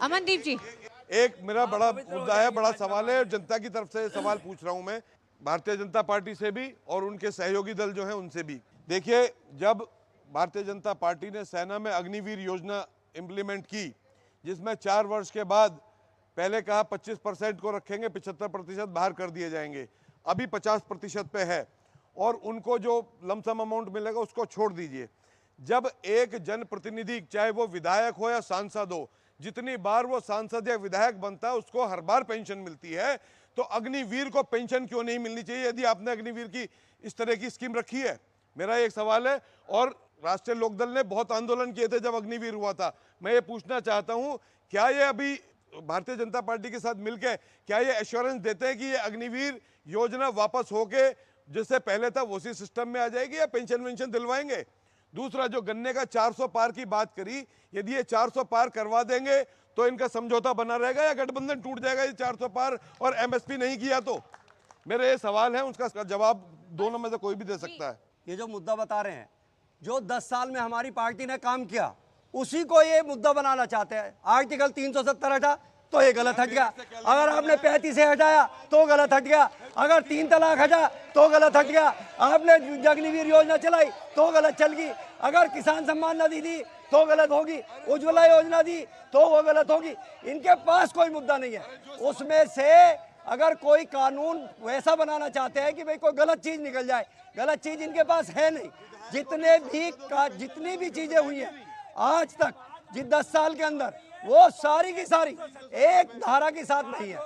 अमनदीप जी, एक मेरा बड़ा मुद्दा है, बड़ा सवाल है, और जनता की तरफ से सवाल पूछ रहा हूं मैं, भारतीय जनता पार्टी से भी और उनके सहयोगी दल जो हैं उनसे भी। देखिए, जब भारतीय जनता पार्टी ने सेना में अग्निवीर योजना इम्प्लीमेंट की, जिसमें 4 वर्ष के बाद पहले कहा 25% को रखेंगे, 75% बाहर कर दिए जाएंगे, अभी 50% पे है, और उनको जो लमसम अमाउंट मिलेगा उसको छोड़ दीजिए। जब एक जनप्रतिनिधि, चाहे वो विधायक हो या सांसद हो, जितनी बार वो सांसद या विधायक बनता है उसको हर बार पेंशन मिलती है, तो अग्निवीर को पेंशन क्यों नहीं मिलनी चाहिए यदि आपने अग्निवीर की इस तरह की स्कीम रखी है? मेरा एक सवाल है। और राष्ट्रीय लोकदल ने बहुत आंदोलन किए थे जब अग्निवीर हुआ था। मैं ये पूछना चाहता हूं, क्या ये अभी भारतीय जनता पार्टी के साथ मिलकर क्या ये एश्योरेंस देते हैं कि ये अग्निवीर योजना वापस होके जैसे पहले था उसी सिस्टम में आ जाएगी, या पेंशन वेंशन दिलवाएंगे? दूसरा, जो गन्ने का 400 पार की बात करी, यदि ये 400 पार करवा देंगे तो इनका समझौता बना रहेगा या गठबंधन टूट जाएगा ये 400 पार और एमएसपी नहीं किया तो? मेरे ये सवाल है, उसका जवाब दोनों में से कोई भी दे सकता है। ये जो मुद्दा बता रहे हैं, जो 10 साल में हमारी पार्टी ने काम किया उसी को ये मुद्दा बनाना चाहते हैं। आर्टिकल 370 हटा तो ये गलत हट गया, अगर आपने 35 से हटाया तो गलत हट गया, अगर 3 तलाक हटा तो गलत हट गया, आपने अग्निवीर योजना चलाई तो गलत चल गई, अगर किसान सम्मान निधि दी तो गलत होगी, उज्ज्वला योजना दी तो वो गलत होगी। इनके पास कोई मुद्दा नहीं है। उसमें से अगर कोई कानून वैसा बनाना चाहते हैं कि भाई कोई गलत चीज निकल जाए, गलत चीज इनके पास है नहीं। जितनी भी चीजें हुई हैं आज तक, जिस 10 साल के अंदर, वो सारी की सारी एक धारा के साथ नहीं है।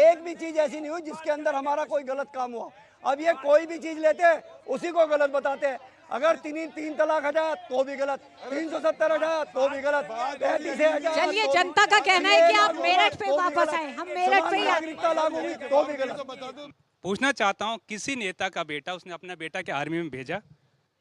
एक भी चीज ऐसी नहीं हुई जिसके अंदर हमारा कोई गलत काम हुआ। अब ये कोई भी चीज लेते हैं उसी को गलत बताते हैं। अगर 3 तलाक हटाया तो भी गलत, 370 हटाया तो भी गलत, 35 से हटाया। चलिए, जनता का कहना है कि आप मेरठ पे वापस आए, हम मेरठ पे नागरिकता लागू हुई तो भी गलत। पूछना चाहता हूँ, किसी नेता का बेटा, उसने अपना बेटा के आर्मी में भेजा,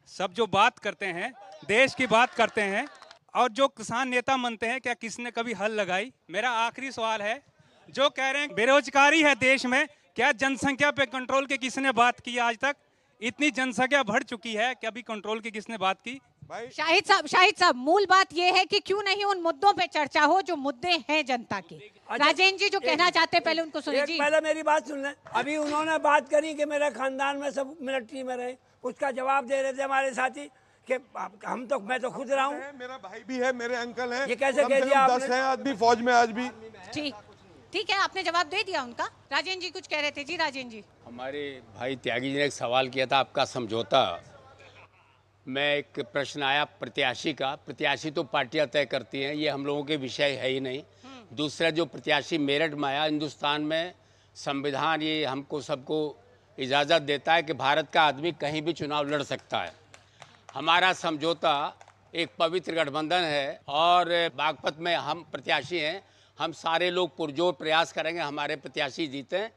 सब जो बात करते हैं देश की बात करते हैं, और जो किसान नेता मनते हैं, क्या किसने कभी हल लगाई? मेरा आखिरी सवाल है, जो कह रहे हैं बेरोजगारी है देश में, क्या जनसंख्या पे कंट्रोल की किसने बात की आज तक? इतनी जनसंख्या बढ़ चुकी है कि अभी कंट्रोल की किसने बात की? शाहिद साहब, मूल बात यह है कि क्यों नहीं उन मुद्दों पे चर्चा हो जो मुद्दे हैं जनता के। राजेंद्र जी जो कहना चाहते हैं, पहले उनको सुनिए। पहले मेरी बात सुन लें। अभी उन्होंने बात करी कि मेरे खानदान में सब मिलिट्री में रहे, उसका जवाब दे रहे थे हमारे साथी कि मैं तो खुद रहा हूँ, मेरा भाई भी है, मेरे अंकल हैं, ये कैसे कह दिया? 10 हैं आदमी फौज में आज भी। ठीक है, आपने जवाब दे दिया उनका। राजेंद्र जी कुछ कह रहे थे। जी राजेंद्र जी। हमारे भाई त्यागी जी ने एक सवाल किया था, आपका समझौता। मैं एक प्रश्न आया प्रत्याशी का, प्रत्याशी तो पार्टियां तय करती हैं, ये हम लोगों के विषय है ही नहीं। दूसरा, जो प्रत्याशी मेरठ में आया, हिंदुस्तान में संविधान ये हमको सबको इजाज़त देता है कि भारत का आदमी कहीं भी चुनाव लड़ सकता है। हमारा समझौता एक पवित्र गठबंधन है और बागपत में हम प्रत्याशी हैं। हम सारे लोग पुरजोर प्रयास करेंगे हमारे प्रत्याशी जीतें।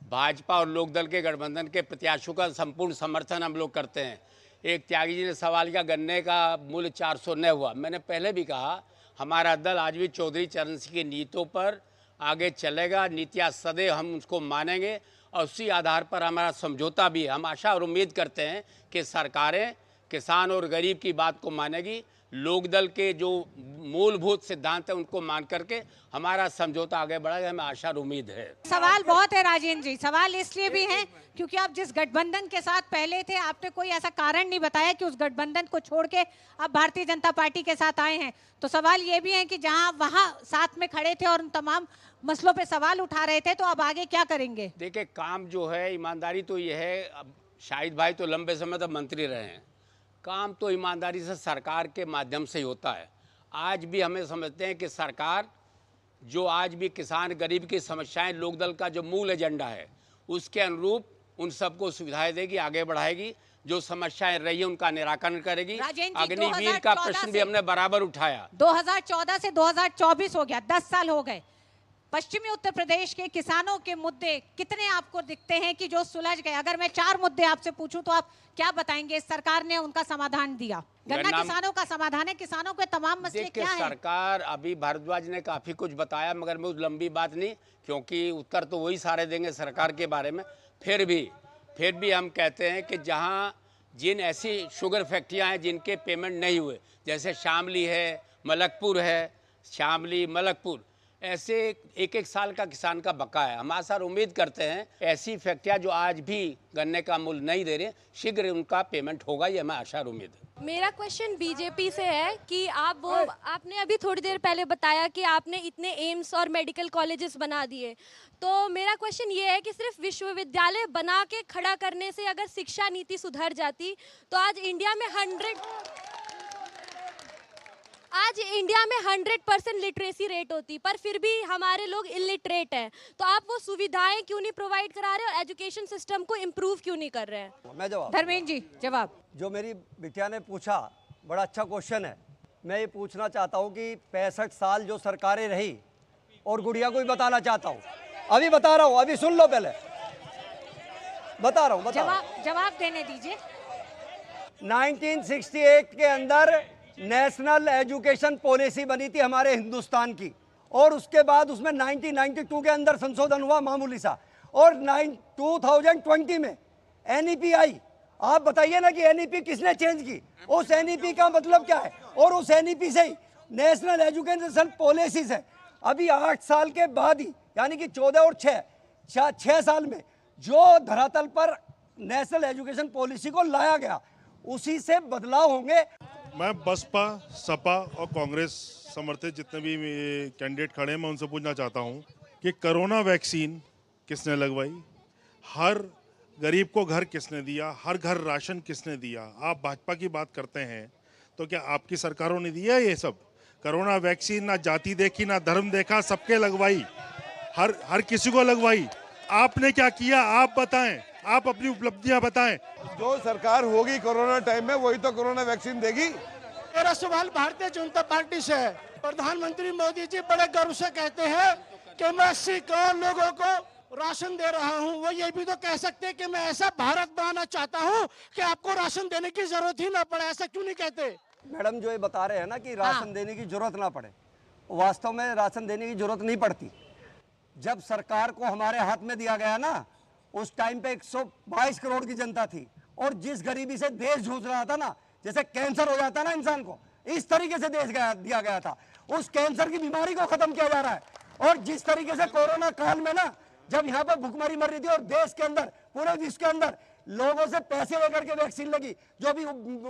भाजपा और लोकदल के गठबंधन के प्रत्याशियों का संपूर्ण समर्थन हम लोग करते हैं। एक त्यागी जी ने सवाल किया, गन्ने का मूल्य 400 न हुआ। मैंने पहले भी कहा, हमारा दल आज भी चौधरी चरण सिंह की नीतियों पर आगे चलेगा। नीतियाँ सदैव हम उसको मानेंगे और उसी आधार पर हमारा समझौता भी है। हम आशा और उम्मीद करते हैं कि सरकारें किसान और गरीब की बात को मानेगी, लोकदल के जो मूलभूत सिद्धांत है उनको मान करके हमारा समझौता आगे बढ़ेगा, हमें आशा और उम्मीद है। सवाल बहुत है राजेंद्र जी, सवाल इसलिए भी है क्योंकि आप जिस गठबंधन के साथ पहले थे, आपने कोई ऐसा कारण नहीं बताया कि उस गठबंधन को छोड़ के आप भारतीय जनता पार्टी के साथ आए हैं। तो सवाल ये भी है कि जहां वहां साथ में खड़े थे और उन तमाम मसलों पे सवाल उठा रहे थे, तो अब आगे क्या करेंगे? देखिए, काम जो है, ईमानदारी तो ये है, अब शाहिद भाई तो लंबे समय तक मंत्री रहे हैं, काम तो ईमानदारी से सरकार के माध्यम से ही होता है। आज भी हमें समझते हैं कि सरकार जो आज भी किसान गरीब की समस्याएं, लोकदल का जो मूल एजेंडा है उसके अनुरूप उन सबको सुविधाएं देगी, आगे बढ़ाएगी, जो समस्याएं रही है उनका निराकरण करेगी। अग्निवीर का प्रश्न भी हमने बराबर उठाया। 2014 से 2024 हो गया, 10 साल हो गए। पश्चिमी उत्तर प्रदेश के किसानों के मुद्दे कितने आपको दिखते हैं कि जो सुलझ गए? अगर मैं 4 मुद्दे आपसे पूछूं तो आप क्या बताएंगे? सरकार ने उनका समाधान दिया, गन्ना किसानों का समाधान है, किसानों के तमाम मसले क्या हैं? सरकार, अभी भारद्वाज ने काफी कुछ बताया, मगर मैं उस लंबी बात नहीं, क्योंकि उत्तर तो वही सारे देंगे सरकार के बारे में। फिर भी हम कहते हैं कि जहां जिन ऐसी शुगर फैक्ट्रियां हैं जिनके पेमेंट नहीं हुए, जैसे शामली है, मलकपुर है, शामली मलकपुर, ऐसे एक साल का किसान का बकाया है। हम आशा और उम्मीद करते हैं ऐसी फैक्ट्रियां जो आज भी गन्ने का मूल्य नहीं दे रहे, शीघ्र उनका पेमेंट होगा, ये हमें आशा और उम्मीद है। मेरा क्वेश्चन बीजेपी से है कि आपने अभी थोड़ी देर पहले बताया कि आपने इतने एम्स और मेडिकल कॉलेजेस बना दिए, तो मेरा क्वेश्चन ये है कि सिर्फ विश्वविद्यालय बना के खड़ा करने से अगर शिक्षा नीति सुधर जाती तो आज इंडिया में 100% लिटरेसी रेट होती, पर फिर भी हमारे लोग इलिटरेट हैं। तो आप वो सुविधाएं क्यों नहीं प्रोवाइड करा रहे और एजुकेशन सिस्टम को इम्प्रूव क्यों नहीं कर रहे हैं? मैं जवाब, धर्मेंद्र जी जवाब। जो मेरी बिटिया ने पूछा, बड़ा अच्छा क्वेश्चन है। मैं ये पूछना चाहता हूँ कि 65 साल जो सरकारें रही, और गुड़िया को भी बताना चाहता हूँ, अभी बता रहा हूँ, अभी सुन लो, पहले बता रहा हूँ, जवाब देने दीजिए। 1968 के अंदर नेशनल एजुकेशन पॉलिसी बनी थी हमारे हिंदुस्तान की, और उसके बाद उसमें 1992 के अंदर संशोधन हुआ मामूली सा, और 2020 में एनईपी आई। आप बताइए ना कि एनईपी किसने चेंज की? उस एनईपी का मतलब क्या है? और उस एनईपी से ही नेशनल एजुकेशन पॉलिसीज है। अभी 8 साल के बाद ही, यानी कि 14 और 6 साल में जो धरातल पर नेशनल एजुकेशन पॉलिसी को लाया गया, उसी से बदलाव होंगे। मैं बसपा, सपा और कांग्रेस समर्थित जितने भी कैंडिडेट खड़े हैं, मैं उनसे पूछना चाहता हूं कि कोरोना वैक्सीन किसने लगवाई, हर गरीब को घर किसने दिया, हर घर राशन किसने दिया? आप भाजपा की बात करते हैं तो क्या आपकी सरकारों ने दिया ये सब? कोरोना वैक्सीन ना जाति देखी ना धर्म देखा, सबके लगवाई, हर किसी को लगवाई। आपने क्या किया? आप बताएं, आप अपनी उपलब्धियां बताएं। जो सरकार होगी कोरोना टाइम में, वही तो कोरोना वैक्सीन देगी। मेरा सवाल भारतीय जनता पार्टी से है। प्रधानमंत्री मोदी जी बड़े गर्व से कहते हैं कि मैं 80 करोड़ लोगों को राशन दे रहा हूं। वो ये भी तो कह सकते हैं कि मैं ऐसा भारत बनाना चाहता हूं कि आपको राशन देने की जरूरत ही ना पड़े। ऐसा क्यों नहीं कहते? मैडम जो ये बता रहे हैं ना कि राशन देने की जरूरत ना पड़े, वास्तव में राशन देने की जरूरत नहीं पड़ती। जब सरकार को हमारे हाथ में दिया गया ना, उस टाइम पे 122 करोड़ की जनता थी, और जिस गरीबी से देश जूझ रहा था ना, जैसे कैंसर हो जाता ना इंसान को, इस तरीके से देश दिया गया था। उस कैंसर की बीमारी को खत्म किया जा रहा है। और जिस तरीके से कोरोना काल में ना, जब यहाँ पर भुखमरी मर रही थी और देश के अंदर, पूरे विश्व के अंदर लोगों से पैसे लेकर के वैक्सीन लगी, जो भी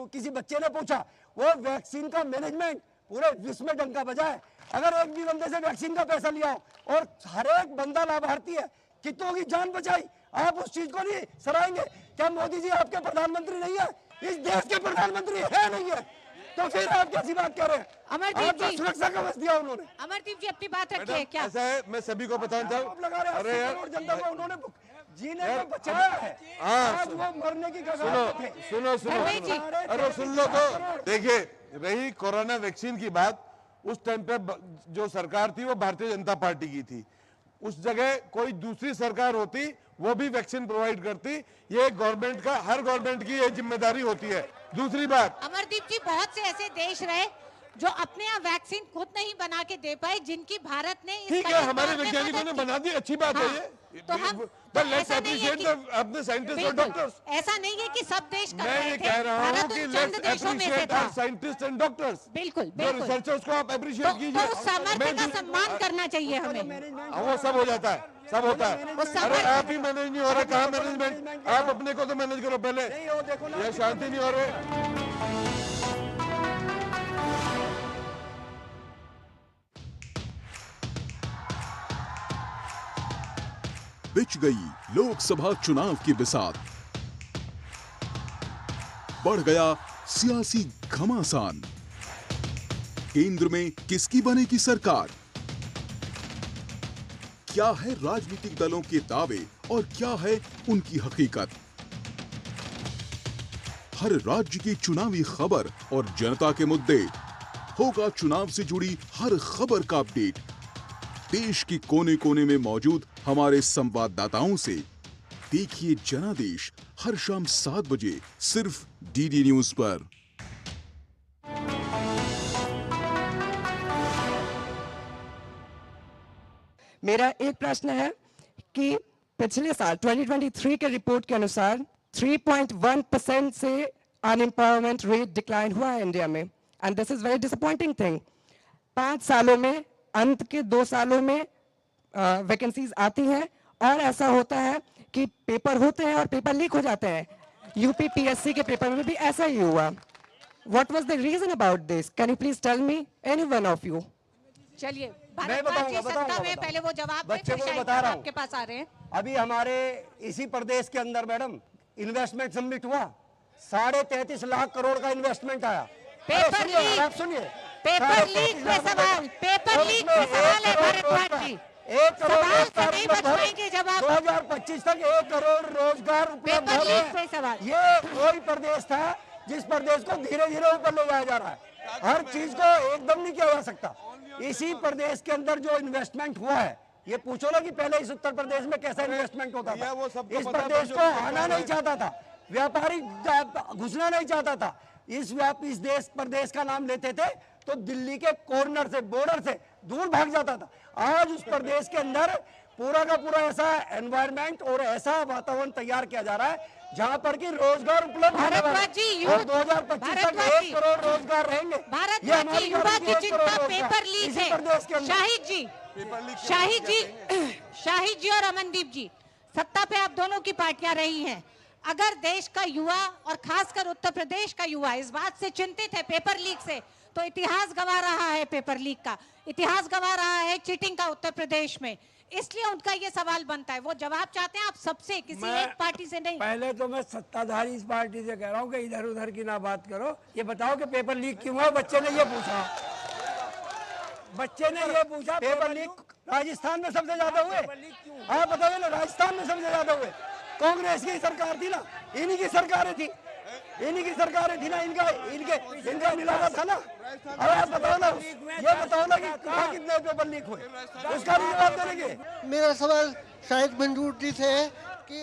किसी बच्चे ने पूछा, वो वैक्सीन का मैनेजमेंट पूरे विश्व में डंका बजा है। अगर एक भी बंदे से वैक्सीन का पैसा लिया हो और हर एक बंदा लाभार्थी है, कितनों की जान बचाई, आप उस चीज को नहीं सराहेंगे? क्या मोदी जी आपके प्रधानमंत्री नहीं है? इस देश के प्रधानमंत्री है नहीं है? तो फिर आप कैसी बात कर रहे हैं? अमरदीप जी, सुरक्षा का बस दिया उन्होंने। अमरदीप जी अपनी बात रखिए। क्या ऐसा है, मैं सभी को बताना चाहूँ, अरे यार, जनता को उन्होंने जीने को बचाया है, आज वो मरने की कगार पे थे। सुनो अरे सुन लो तो। देखिए, रही कोरोना वैक्सीन की बात, उस टाइम पे जो सरकार थी वो भारतीय जनता पार्टी की थी। उस जगह कोई दूसरी सरकार होती, वो भी वैक्सीन प्रोवाइड करती। ये गवर्नमेंट का, हर गवर्नमेंट की ये जिम्मेदारी होती है। दूसरी बात, अमरदीप जी, बहुत से ऐसे देश रहे जो अपने यहाँ वैक्सीन खुद नहीं बना के दे पाए, जिनकी भारत ने ठीक है, हमारे वैज्ञानिकों ने बना दी, अच्छी बात है ये। तो हम लेट्स अप्रिशिएट अपने साइंटिस्ट और डॉक्टर्स। ऐसा नहीं है कि सब देश कर मैं रहे ये थे, कह रहा हूँ भारत कि उन लेट्स चंद देशों में से अप्रिशिएट था। Our scientist and doctors. बिल्कुल जो बिल्कुल। रिसर्चर्स को आप अप्रिशिएट कीजिए। तो उस सामर्थ्य का सम्मान करना चाहिए हमें। वो सब हो जाता है, सब होता है। अरे आप ही मैनेज नहीं हो रहा, कहाँ मैनेजमेंट? आप अपने को तो मैनेज करो पहले, ये शांति नहीं हो रही। बिछ गई लोकसभा चुनाव की बिसात, बढ़ गया सियासी घमासान। केंद्र में किसकी बनेगी सरकार? क्या है राजनीतिक दलों के दावे और क्या है उनकी हकीकत? हर राज्य की चुनावी खबर और जनता के मुद्दे, होगा चुनाव से जुड़ी हर खबर का अपडेट। देश के कोने कोने में मौजूद हमारे संवाददाताओं से देखिए जनादेश हर शाम 7 बजे सिर्फ डीडी न्यूज पर। मेरा एक प्रश्न है कि पिछले साल 2023 के रिपोर्ट के अनुसार 3.1% से अनएम्प्लॉयमेंट रेट डिक्लाइन हुआ है इंडिया में, and this is very disappointing thing. 5 सालों में, अंत के 2 सालों में वैकेंसीज आती हैं और ऐसा होता है कि पेपर होते हैं और पेपर लीक हो जाते हैं। यूपीपीएससी के पेपर में भी ऐसा ही हुआ। What was the reason about this? Can you please tell me, any one of you? चलिए मैं बताऊंगा। पहले वो जवाब बच्चे को बता रहा हूँ, आपके पास आ रहे हैं। अभी हमारे इसी प्रदेश के अंदर मैडम इन्वेस्टमेंट सबमिट हुआ, 33.5 लाख करोड़ का इन्वेस्टमेंट आया। पेपर लीक, आप सुनिए, पेपर लीक पे सवाल, पेपर लीक पे सवाल है भारद्वाज जी। 1 करोड़ सवाल से नहीं बच पाएंगे जब आप 2025 तक 1 करोड़ रोजगार उपलब्ध हो रहे हैं। ये वही प्रदेश था जिस प्रदेश को धीरे धीरे ऊपर ले जाया जा रहा है। हर चीज को एकदम नहीं किया जा सकता। इसी प्रदेश के अंदर जो इन्वेस्टमेंट हुआ है, ये पूछो ना कि पहले इस उत्तर प्रदेश में कैसा इन्वेस्टमेंट होता था। इस प्रदेश को आना नहीं चाहता था, व्यापारी घुसना नहीं चाहता था। इस प्रदेश का नाम लेते थे तो दिल्ली के कॉर्नर से, बॉर्डर से दूर भाग जाता था। आज उस प्रदेश के अंदर पूरा का पूरा ऐसा एनवायरनमेंट और ऐसा वातावरण तैयार किया जा रहा है जहां पर कि रोजगार उपलब्ध होने वाला है और 2025 तक 1 करोड़ रोजगार रहेंगे। भारद्वाज जी, युवा की चिंता पेपर लीक है। शाहिद जी और अमनदीप जी, सत्ता पे आप दोनों की पार्टियां रही हैं। अगर देश का युवा और खासकर उत्तर प्रदेश का युवा इस बात से चिंतित है पेपर लीक से, तो इतिहास गवा रहा है पेपर लीक का, इतिहास गवा रहा है चीटिंग का उत्तर प्रदेश में। इसलिए उनका ये सवाल बनता है, वो जवाब चाहते हैं आप सबसे, किसी एक पार्टी से नहीं। पहले तो मैं सत्ताधारी इस पार्टी से कह रहा हूँ कि इधर उधर की ना बात करो। ये बताओ कि पेपर लीक क्यों हुआ? बच्चे ने ये पूछा, पेपर लीक राजस्थान में सबसे ज्यादा हुए। हाँ बताइए ना, राजस्थान में सबसे ज्यादा हुए। कांग्रेस की सरकार थी ना, इन्हीं की सरकारें थी ना, इनका मिलावा था ना। अब आप बताओ ना, ये बताओ ना कि कहाँ कितने पेपर लीक हुए, उसका भी जवाब देंगे। मेरा सवाल शायद मंजूर जी से है कि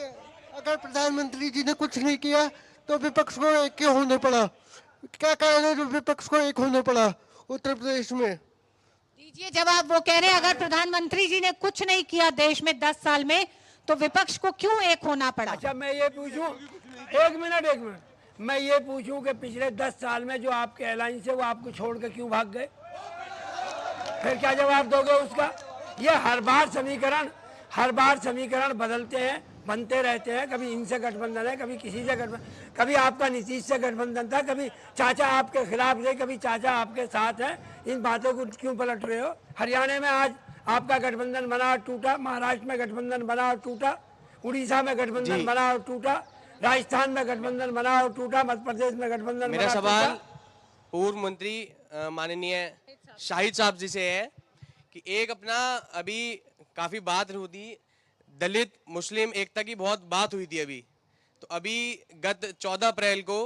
अगर प्रधानमंत्री जी ने कुछ नहीं किया तो विपक्ष को एक क्यों होने पड़ा? क्या कारण है जो विपक्ष को एक होने पड़ा उत्तर प्रदेश में? दीजिए जवाब। वो कह रहे हैं अगर प्रधानमंत्री जी ने कुछ नहीं किया देश में 10 साल में तो विपक्ष को क्यों एक होना पड़ा? अच्छा मैं ये पूछूं, एक मिनट, मैं ये पूछूं कि पिछले 10 साल में जो आपके अलायंस है वो आपको छोड़ के क्यों भाग गए? फिर क्या जवाब दोगे उसका? ये हर बार समीकरण बदलते हैं, बनते रहते हैं। कभी इनसे गठबंधन है, कभी किसी से गठबंधन, कभी आपका नीतीश से गठबंधन था, कभी चाचा आपके खिलाफ थे, कभी चाचा आपके साथ है। इन बातों को क्यों पलट रहे हो? हरियाणा में आज आपका गठबंधन बना और टूटा, महाराष्ट्र में गठबंधन बना और टूटा, उड़ीसा में गठबंधन बना और टूटा, राजस्थान में गठबंधन बना और टूटा, मध्य प्रदेश में गठबंधन मेरा सवाल पूर्व मंत्री माननीय शाहिद साहब जी से है कि एक अपना अभी काफी बात होती, दलित मुस्लिम एकता की बहुत बात हुई थी अभी, तो अभी गत 14 अप्रैल को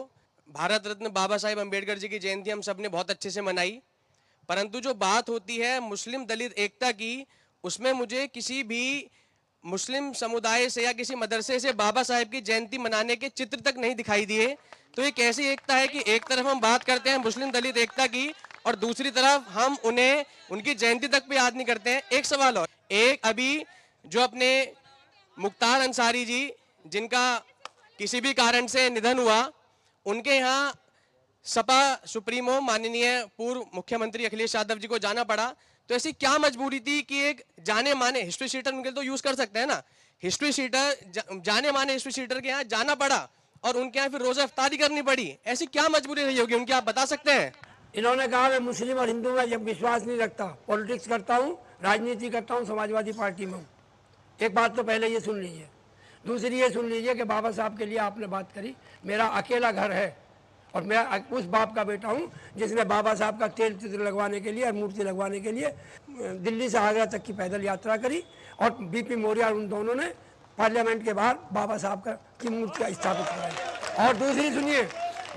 भारत रत्न बाबा साहेब अम्बेडकर जी की जयंती हम सब ने बहुत अच्छे से मनाई, परंतु जो बात होती है मुस्लिम दलित एकता की, उसमें मुझे किसी भी मुस्लिम समुदाय से या किसी मदरसे से बाबा साहेब की जयंती मनाने के चित्र तक नहीं दिखाई दिए। तो ये कैसी एकता है कि एक तरफ हम बात करते हैं मुस्लिम दलित एकता की और दूसरी तरफ हम उन्हें उनकी जयंती तक भी याद नहीं करते हैं। एक सवाल और, एक अभी जो अपने मुख्तार अंसारी जी जिनका किसी भी कारण से निधन हुआ, उनके यहाँ सपा सुप्रीमो माननीय पूर्व मुख्यमंत्री अखिलेश यादव जी को जाना पड़ा। तो ऐसी क्या मजबूरी थी कि एक जाने माने हिस्ट्री शीटर उनके तो यूज कर सकते हैं ना, हिस्ट्री शीटर जाने माने हिस्ट्री शीटर के यहाँ जाना पड़ा और उनके यहाँ फिर रोजा इफ्तारी करनी पड़ी, ऐसी क्या मजबूरी रही होगी उनकी, आप बता सकते हैं? इन्होंने कहा मैं मुस्लिम और हिंदू में जब विश्वास नहीं रखता, पॉलिटिक्स करता हूँ, राजनीति करता हूँ, समाजवादी पार्टी में हूँ। एक बात तो पहले ये सुन लीजिए। दूसरी ये सुन लीजिए कि बाबा साहब के लिए आपने बात करी, मेरा अकेला घर है और मैं उस बाप का बेटा हूँ जिसने बाबा साहब का तेल चित्र लगवाने के लिए और मूर्ति लगवाने के लिए दिल्ली से आगरा तक की पैदल यात्रा करी और बीपी मौर्य और उन दोनों ने पार्लियामेंट के बाहर बाबा साहब की मूर्ति स्थापित कराई। और दूसरी सुनिए,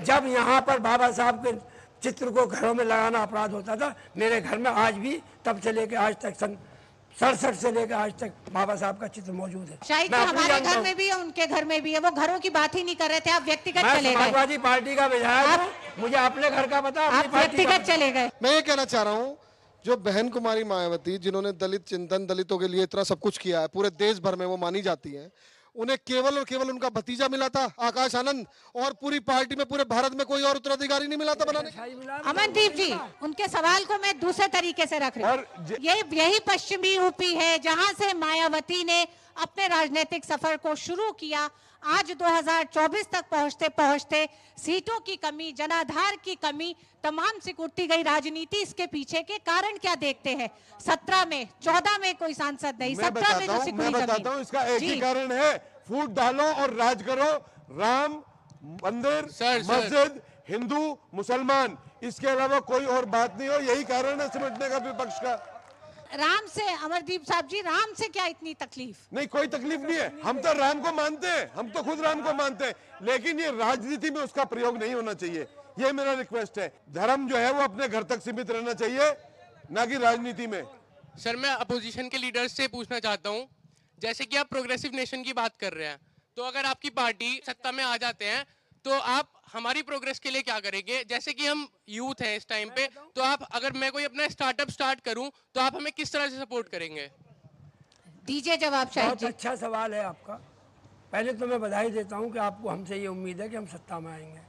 जब यहाँ पर बाबा साहब के चित्र को घरों में लगाना अपराध होता था, मेरे घर में आज भी तब से लेकर आज तक सन 67 से लेकर आज तक बाबा साहब का चित्र मौजूद है। शायद तो हमारे घर में भी है, उनके घर में भी है, वो घरों की बात ही नहीं कर रहे थे, आप व्यक्तिगत चले गए। समाजवादी पार्टी का विधायक हूं, मुझे अपने घर का पता, आप व्यक्तिगत चले गए। मैं ये कहना चाह रहा हूँ, जो बहन कुमारी मायावती जिन्होंने दलित चिंतन, दलितों के लिए इतना सब कुछ किया है, पूरे देश भर में वो मानी जाती हैं, उन्हें केवल और केवल उनका भतीजा मिला था आकाश आनंद, और पूरी पार्टी में पूरे भारत में कोई और उत्तराधिकारी नहीं मिला था बनाने। अमनदीप जी, उनके सवाल को मैं दूसरे तरीके से रख रही हूँ। यही पश्चिमी यूपी है जहां से मायावती ने अपने राजनीतिक सफर को शुरू किया। आज 2024 तक पहुंचते पहुंचते सीटों की कमी, जनाधार की कमी, तमाम सिकुड़ती गई राजनीति, इसके पीछे के कारण क्या देखते हैं? 17 में 14 में कोई सांसद नहीं, 17 में जो सिकुड़ी मैं बताता हूँ, इसका एक ही कारण है, फूट डालो और राज करो, राम मंदिर, मस्जिद, हिंदू मुसलमान, इसके अलावा कोई और बात नहीं हो। यही कारण है सिमटने का विपक्ष का। राम से, अमरदीप साहब जी, राम से क्या इतनी तकलीफ? नहीं, कोई तकलीफ नहीं है, हम तो राम को मानते हैं, हम तो खुद राम को मानते हैं, लेकिन ये राजनीति में उसका प्रयोग नहीं होना चाहिए, ये मेरा रिक्वेस्ट है। धर्म जो है वो अपने घर तक सीमित रहना चाहिए, ना कि राजनीति में। सर, मैं अपोजिशन के लीडर्स से पूछना चाहता हूँ, जैसे कि आप प्रोग्रेसिव नेशन की बात कर रहे हैं, तो अगर आपकी पार्टी सत्ता में आ जाते हैं तो आप हमारी प्रोग्रेस के लिए क्या करेंगे? जैसे कि हम यूथ हैं इस टाइम पे, तो आप, अगर मैं कोई अपना स्टार्टअप स्टार्ट करूं तो आप हमें किस तरह से सपोर्ट करेंगे? दीजिए जवाब। शायद बहुत अच्छा सवाल है आपका। पहले तो मैं बधाई देता हूं कि आपको हमसे ये उम्मीद है कि हम सत्ता में आएंगे।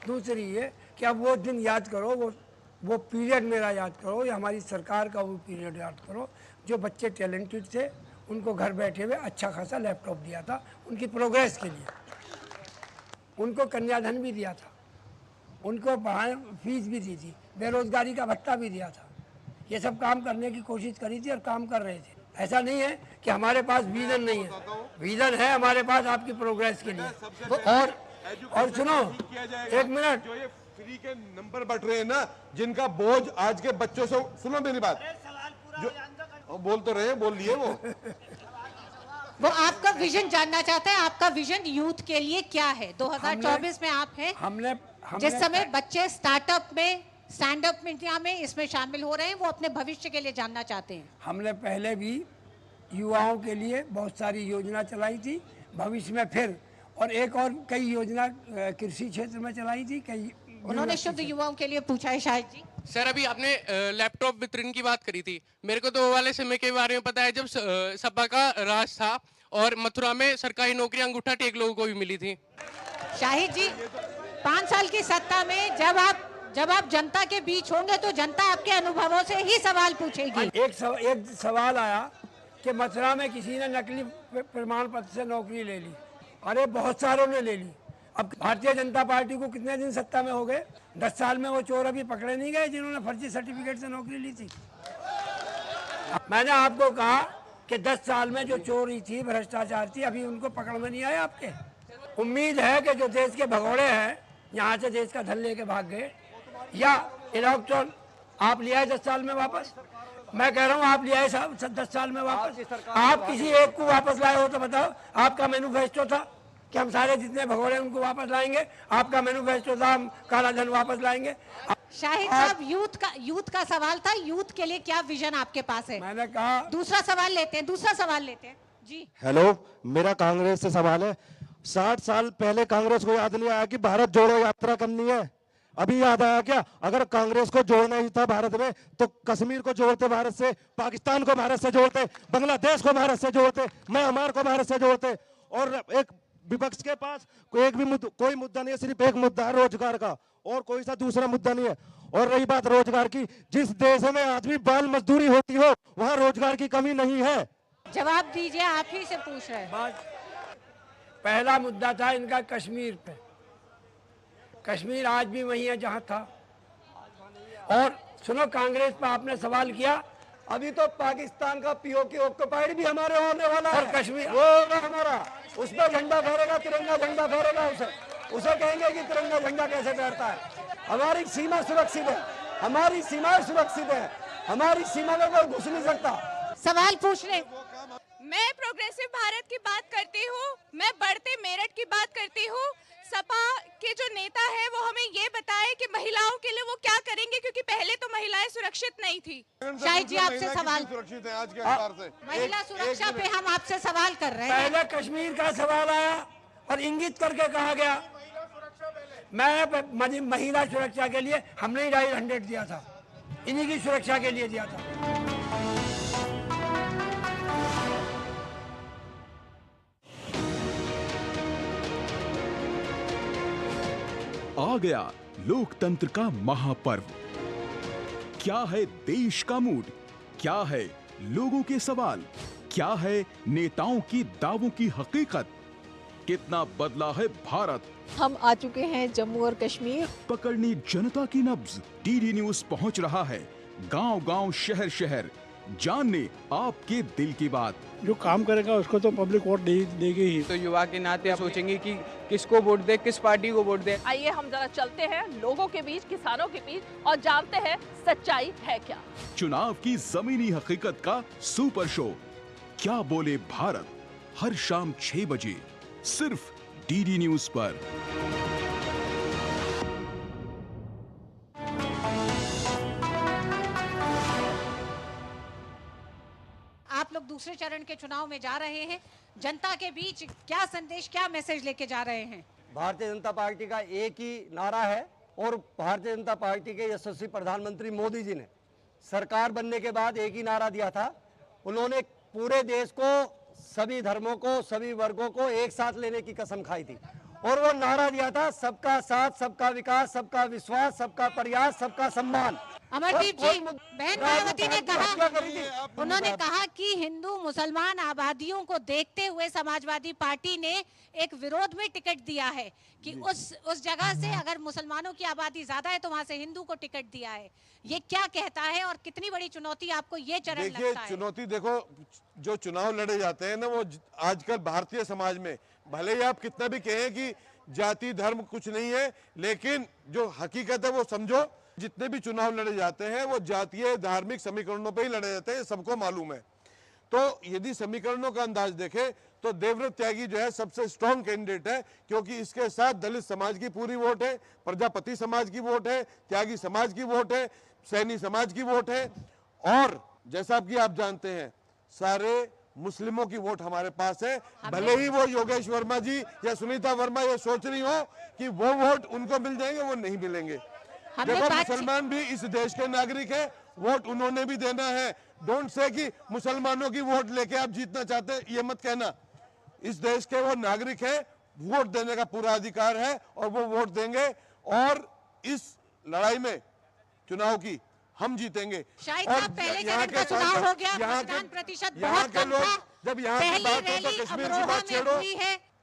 दूसरी ये कि अब वो दिन याद करो, वो पीरियड मेरा याद करो, या हमारी सरकार का वो पीरियड याद करो, जो बच्चे टैलेंटेड थे उनको घर बैठे हुए अच्छा खासा लैपटॉप दिया था उनकी प्रोग्रेस के लिए, उनको कन्याधन भी दिया था, उनको पढ़ाने फीस भी दी थी, बेरोजगारी का भत्ता भी दिया था। ये सब काम करने की कोशिश करी थी और काम कर रहे थे। ऐसा नहीं है कि हमारे पास विजन नहीं है, विजन है हमारे पास आपकी प्रोग्रेस के लिए। और सुनो, एक मिनट, जो ये फ्री के नंबर बट रहे हैं ना, जिनका बोझ आज के बच्चों से, सुनो मेरी बात, जो बोल तो रहे हैं, बोल लिए वो आपका विजन जानना चाहते हैं। आपका विजन यूथ के लिए क्या है? 2024 में आप हैं, जिस समय बच्चे स्टार्टअप में, स्टैंड अप इंडिया में इसमें शामिल हो रहे हैं, वो अपने भविष्य के लिए जानना चाहते हैं। हमने पहले भी युवाओं के लिए बहुत सारी योजना चलाई थी, भविष्य में फिर, और एक और कई योजना कृषि क्षेत्र में चलाई थी, कई। उन्होंने शुद्ध युवाओं के लिए पूछा है शायद जी। सर, अभी आपने लैपटॉप वितरण की बात करी थी, मेरे को तो वो वाले समय के बारे में पता है जब सपा का राज था और मथुरा में सरकारी नौकरियां अंगूठा टेक लोगों को भी मिली थी। शाहिद जी, 5 साल की सत्ता में जब आप जनता के बीच होंगे तो जनता आपके अनुभवों से ही सवाल पूछेगी। एक सवाल आया कि मथुरा में किसी ने नकली प्रमाण पत्र से नौकरी ले ली। अरे बहुत सारों ने ले ली। अब भारतीय जनता पार्टी को कितने दिन सत्ता में हो गए? 10 साल में वो चोर अभी पकड़े नहीं गए जिन्होंने फर्जी सर्टिफिकेट से नौकरी ली थी। मैंने आपको कहा कि 10 साल में जो चोरी थी, भ्रष्टाचार थी, अभी उनको पकड़ में नहीं आया आपके। उम्मीद है कि जो देश के भगोड़े हैं, यहाँ से देश का धन लेके भाग गए, या इलेक्ट्रॉन आप ले आए 10 साल में वापस। मैं कह रहा हूँ आप ले आए 10 साल में वापस। आप किसी एक को वापस लाए हो तो बताओ। आपका मैनिफेस्टो था कि हम सारे जितने भगोड़े उनको वापस लाएंगे। आपका मैनिफेस्टो था हम काला धन वापस लाएंगे। शाहिद साहब, यूथ का सवाल था, यूथ के लिए क्या विजन आपके पास है? मैंने कहा दूसरा सवाल लेते हैं जी। हेलो, मेरा कांग्रेस से सवाल है। 60 साल पहले कांग्रेस को याद नहीं आया कि भारत जोड़ो यात्रा करनी है। अभी याद आया क्या? अगर कांग्रेस को जोड़ना ही था भारत में तो कश्मीर को जोड़ते भारत से, पाकिस्तान को भारत से जोड़ते, बांग्लादेश को भारत से जोड़ते, म्यांमार को भारत से जोड़ते। और एक विपक्ष के पास कोई मुद्दा नहीं है, सिर्फ एक मुद्दा है रोजगार का, और कोई सा दूसरा मुद्दा नहीं है। और रही बात रोजगार की, जिस देश में आदमी बाल मजदूरी होती हो वहां रोजगार की कमी नहीं है। जवाब दीजिए, आप ही से पूछ रहे हैं। पहला मुद्दा था इनका कश्मीर पे। कश्मीर आज भी वही है जहां था। और सुनो, कांग्रेस पर आपने सवाल किया, अभी तो पाकिस्तान का पीओके ऑक्युपाइड भी हमारे होने वाला है। और कश्मीर वो होगा हमारा, उस पर झंडा फहरेगा, तिरंगा झंडा फहरेगा। उसे कहेंगे कि तिरंगा झंडा कैसे फहरता है। हमारी सीमा सुरक्षित है, हमारी सीमाएं सुरक्षित है, हमारी सीमा में कोई घुस नहीं सकता। सवाल पूछ ले। मैं प्रोग्रेसिव भारत की बात करती हूँ, मैं बढ़ते मेरठ की बात करती हूँ। सपा के जो नेता है वो हमें ये बताए कि महिलाओं के लिए वो क्या करेंगे, क्योंकि पहले तो महिलाएं सुरक्षित नहीं थी। शाहिद जी, आपसे सवाल। सुरक्षित है आज के हिसाब से। महिला सुरक्षा पे हम आपसे सवाल कर रहे हैं। पहले कश्मीर का सवाल आया और इंगित करके कहा गया, मैं महिला सुरक्षा के लिए हमने ही 100 दिया था, इन्हीं की सुरक्षा के लिए दिया था। आ गया लोकतंत्र का महापर्व। क्या है देश का मूड, क्या है लोगों के सवाल, क्या है नेताओं की दावों की हकीकत, कितना बदला है भारत। हम आ चुके हैं जम्मू और कश्मीर। पकड़नी जनता की नब्ज। डीडी न्यूज पहुंच रहा है गांव-गांव, शहर-शहर, जानने आपके दिल की बात। जो काम करेगा उसको तो पब्लिक वोट देगी ही। तो युवा के नाते आप सोचेंगे कि किसको वोट दे, किस पार्टी को वोट दे। आइए हम जरा चलते हैं लोगों के बीच, किसानों के बीच, और जानते हैं सच्चाई है क्या। चुनाव की जमीनी हकीकत का सुपर शो क्या बोले भारत, हर शाम 6 बजे सिर्फ डीडी न्यूज पर। आप लोग दूसरे चरण के चुनाव में जा रहे हैं, जनता के बीच क्या संदेश, क्या मैसेज लेके जा रहे हैं? भारतीय जनता पार्टी का एक ही नारा है, और भारतीय जनता पार्टी के यशस्वी प्रधानमंत्री मोदी जी ने सरकार बनने के बाद एक ही नारा दिया था। उन्होंने पूरे देश को, सभी धर्मों को, सभी वर्गों को एक साथ लेने की कसम खाई थी, और वो नारा दिया था सबका साथ, सबका विकास, सबका विश्वास, सबका प्रयास, सबका सम्मान। अमरदीप जी, बहन मायावती ने कहा, उन्होंने कहा कि हिंदू मुसलमान आबादियों को देखते हुए समाजवादी पार्टी ने एक विरोध में टिकट दिया है कि उस जगह से अगर मुसलमानों की आबादी ज्यादा है तो वहां से हिंदू को टिकट दिया है। ये क्या कहता है और कितनी बड़ी चुनौती आपको ये चरण लगता है? चुनौती देखो, जो चुनाव लड़े जाते हैं ना, वो आजकल भारतीय समाज में, भले ही आप कितना भी कहें कि जाति धर्म कुछ नहीं है, लेकिन जो हकीकत है वो समझो। जितने भी चुनाव लड़े जाते हैं वो जातीय धार्मिक समीकरणों पे ही लड़े जाते हैं, सबको मालूम है। तो यदि समीकरणों का अंदाज देखें तो देवव्रत त्यागी जो है सबसे स्ट्रॉन्ग कैंडिडेट है, क्योंकि इसके साथ दलित समाज की पूरी वोट है, प्रजापति समाज की वोट है, त्यागी समाज की वोट है, सैनी समाज की वोट है, और जैसा कि आप जानते हैं सारे मुस्लिमों की वोट हमारे पास है। भले ही वो योगेश वर्मा जी या सुनीता वर्मा ये सोच रही हो कि वो वोट उनको मिल जाएंगे, वो नहीं मिलेंगे। देखो, मुसलमान भी इस देश के नागरिक है, वोट उन्होंने भी देना है। डोंट से कि मुसलमानों की वोट लेके आप जीतना चाहते हैं, ये मत कहना। इस देश के वो नागरिक है, वोट देने का पूरा अधिकार है, और वो वोट देंगे, और इस लड़ाई में चुनाव की हम जीतेंगे। शायद पहले चरण का चुनाव हो गया, मतदान प्रतिशत बहुत कम था। जब यहाँ की बात हो तो कश्मीर की बात छेड़ो।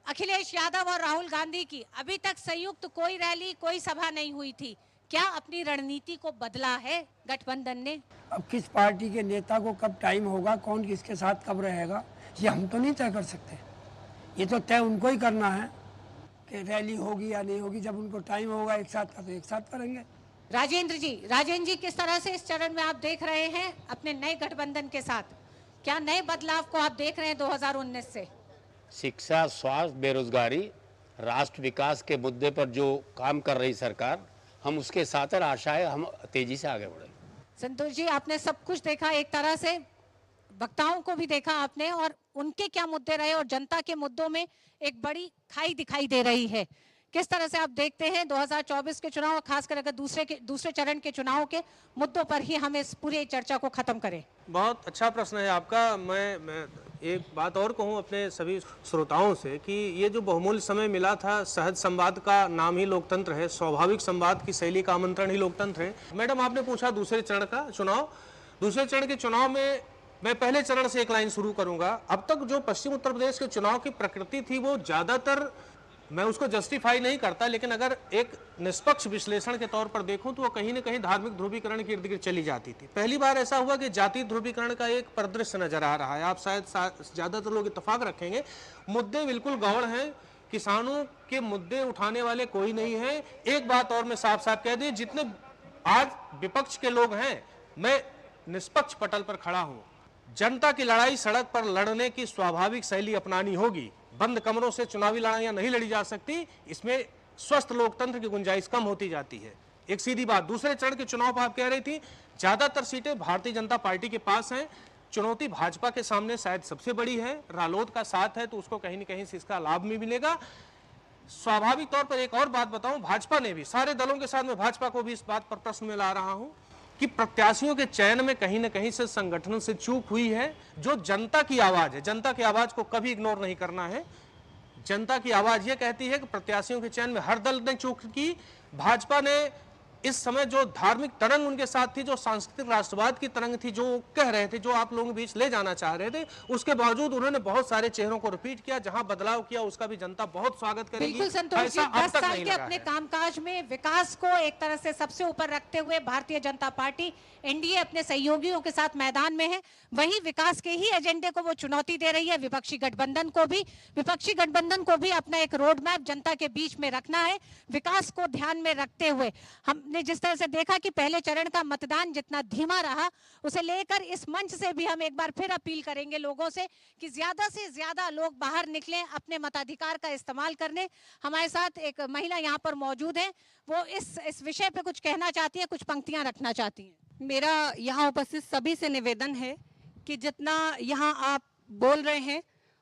अखिलेश यादव और राहुल गांधी की अभी तक संयुक्त कोई रैली, कोई सभा नहीं हुई थी। क्या अपनी रणनीति को बदला है गठबंधन ने? अब किस पार्टी के नेता को कब टाइम होगा, कौन किसके साथ कब रहेगा, ये हम तो नहीं तय कर सकते। ये तो तय उनको ही करना है कि रैली होगी या नहीं होगी। जब उनको टाइम होगा एक साथ का तो एक साथ करेंगे। राजेंद्र जी, किस तरह से इस चरण में आप देख रहे हैं अपने नए गठबंधन के साथ? क्या नए बदलाव को आप देख रहे हैं 2019 से? शिक्षा, स्वास्थ्य, बेरोजगारी, राष्ट्र विकास के मुद्दे पर जो काम कर रही सरकार, हम उसके साथ और आशा है हम तेजी से आगे बढ़े। संतोष जी, आपने सब कुछ देखा, एक तरह से वक्ताओं को भी देखा आपने, और उनके क्या मुद्दे रहे और जनता के मुद्दों में एक बड़ी खाई दिखाई दे रही है। किस तरह से आप देखते हैं 2024 के चुनाव, खासकर अगर दूसरे चरण के चुनाव के मुद्दों पर ही हम इस पूरी चर्चा को खत्म करें? बहुत अच्छा प्रश्न है आपका। मैं एक बात और कहूं अपने सभी श्रोताओं से कि ये जो बहुमूल्य समय मिला था, सहज संवाद का नाम ही लोकतंत्र है, स्वाभाविक संवाद की शैली का आमंत्रण ही लोकतंत्र है। मैडम, आपने पूछा दूसरे चरण का चुनाव। दूसरे चरण के चुनाव में मैं पहले चरण से एक लाइन शुरू करूंगा। अब तक जो पश्चिम उत्तर प्रदेश के चुनाव की प्रकृति थी वो ज्यादातर, मैं उसको जस्टिफाई नहीं करता, लेकिन अगर एक निष्पक्ष विश्लेषण के तौर पर देखूं तो वो कहीं न कहीं धार्मिक ध्रुवीकरण के इर्द गिर्द चली जाती थी। पहली बार ऐसा हुआ कि जाति ध्रुवीकरण का एक परिदृश्य नजर आ रहा है। आप शायद ज्यादातर लोग इत्तेफाक रखेंगे, मुद्दे बिल्कुल गौण हैं, किसानों के मुद्दे उठाने वाले कोई नहीं है। एक बात और मैं साफ साफ कह दूं, जितने आज विपक्ष के लोग हैं, मैं निष्पक्ष पटल पर खड़ा हूं। जनता की लड़ाई सड़क पर लड़ने की स्वाभाविक शैली अपनानी होगी। बंद कमरों से चुनावी लड़ाइयां नहीं लड़ी जा सकती, इसमें स्वस्थ लोकतंत्र की गुंजाइश कम होती जाती है। एक सीधी बात। दूसरे चरण के चुनाव पर आप कह रही थी, ज्यादातर सीटें भारतीय जनता पार्टी के पास हैं। चुनौती भाजपा के सामने शायद सबसे बड़ी है। रालोद का साथ है तो उसको कहीं न कहीं से इसका लाभ भी मिलेगा। स्वाभाविक तौर पर एक और बात बताऊं, भाजपा ने भी, सारे दलों के साथ में भाजपा को भी इस बात पर प्रश्न में ला रहा हूं कि प्रत्याशियों के चयन में कहीं न कहीं से संगठन से चूक हुई है। जो जनता की आवाज है, जनता की आवाज को कभी इग्नोर नहीं करना है। जनता की आवाज ये कहती है कि प्रत्याशियों के चयन में हर दल ने चूक की। भाजपा ने इस समय जो धार्मिक तरंग उनके साथ थी, जो सांस्कृतिक राष्ट्रवाद की तरंग थी, जो कह रहे थे, जो आप लोगों के बीच ले जाना चाह रहे थे, उसके बावजूद उन्होंने बहुत सारे चेहरों को रिपीट किया। जहां बदलाव किया उसका भी जनता बहुत स्वागत करेगी। बिल्कुल संतोष जी, 10 साल के अपने कामकाज में विकास को एक तरह से सबसे ऊपर रखते हुए भारतीय जनता पार्टी एनडीए अपने सहयोगियों के साथ मैदान में है। वही विकास के ही एजेंडे को वो चुनौती दे रही है। विपक्षी गठबंधन को भी अपना एक रोड मैप जनता के बीच में रखना है, विकास को ध्यान में रखते हुए। हमने जिस तरह से देखा कि पहले चरण का मतदान जितना धीमा रहा, उसे लेकर इस मंच से भी हम एक बार फिर अपील करेंगे लोगों से कि ज्यादा से ज्यादा लोग बाहर निकलें, अपने मताधिकार का इस्तेमाल करने। हमारे साथ एक महिला यहाँ पर मौजूद है, वो इस विषय पे कुछ कहना चाहती है, कुछ पंक्तियां रखना चाहती हैं। मेरा यहाँ उपस्थित सभी से निवेदन है कि जितना यहाँ आप बोल रहे हैं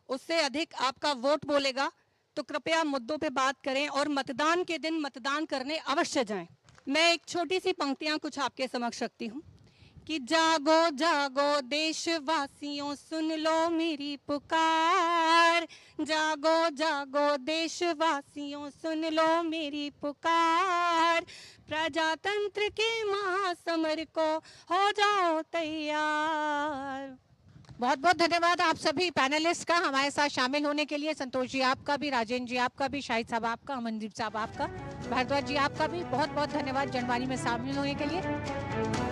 उससे अधिक आपका वोट बोलेगा, तो कृपया मुद्दों पे बात करें और मतदान के दिन मतदान करने अवश्य जाएं। मैं एक छोटी सी पंक्तियां कुछ आपके समक्ष रखती हूँ कि जागो जागो देशवासियों सुन लो मेरी पुकार, जागो जागो देशवासियों सुन लो मेरी पुकार, प्रजातंत्र के महासमर को हो जाओ तैयार। बहुत बहुत धन्यवाद आप सभी पैनलिस्ट का हमारे साथ शामिल होने के लिए। संतोष जी आपका भी, राजेंद्र जी आपका भी, शाहिद साहब आपका, अमनदीप साहब आपका, भारद्वाज जी आपका भी बहुत बहुत धन्यवाद जनवाणी में शामिल होने के लिए।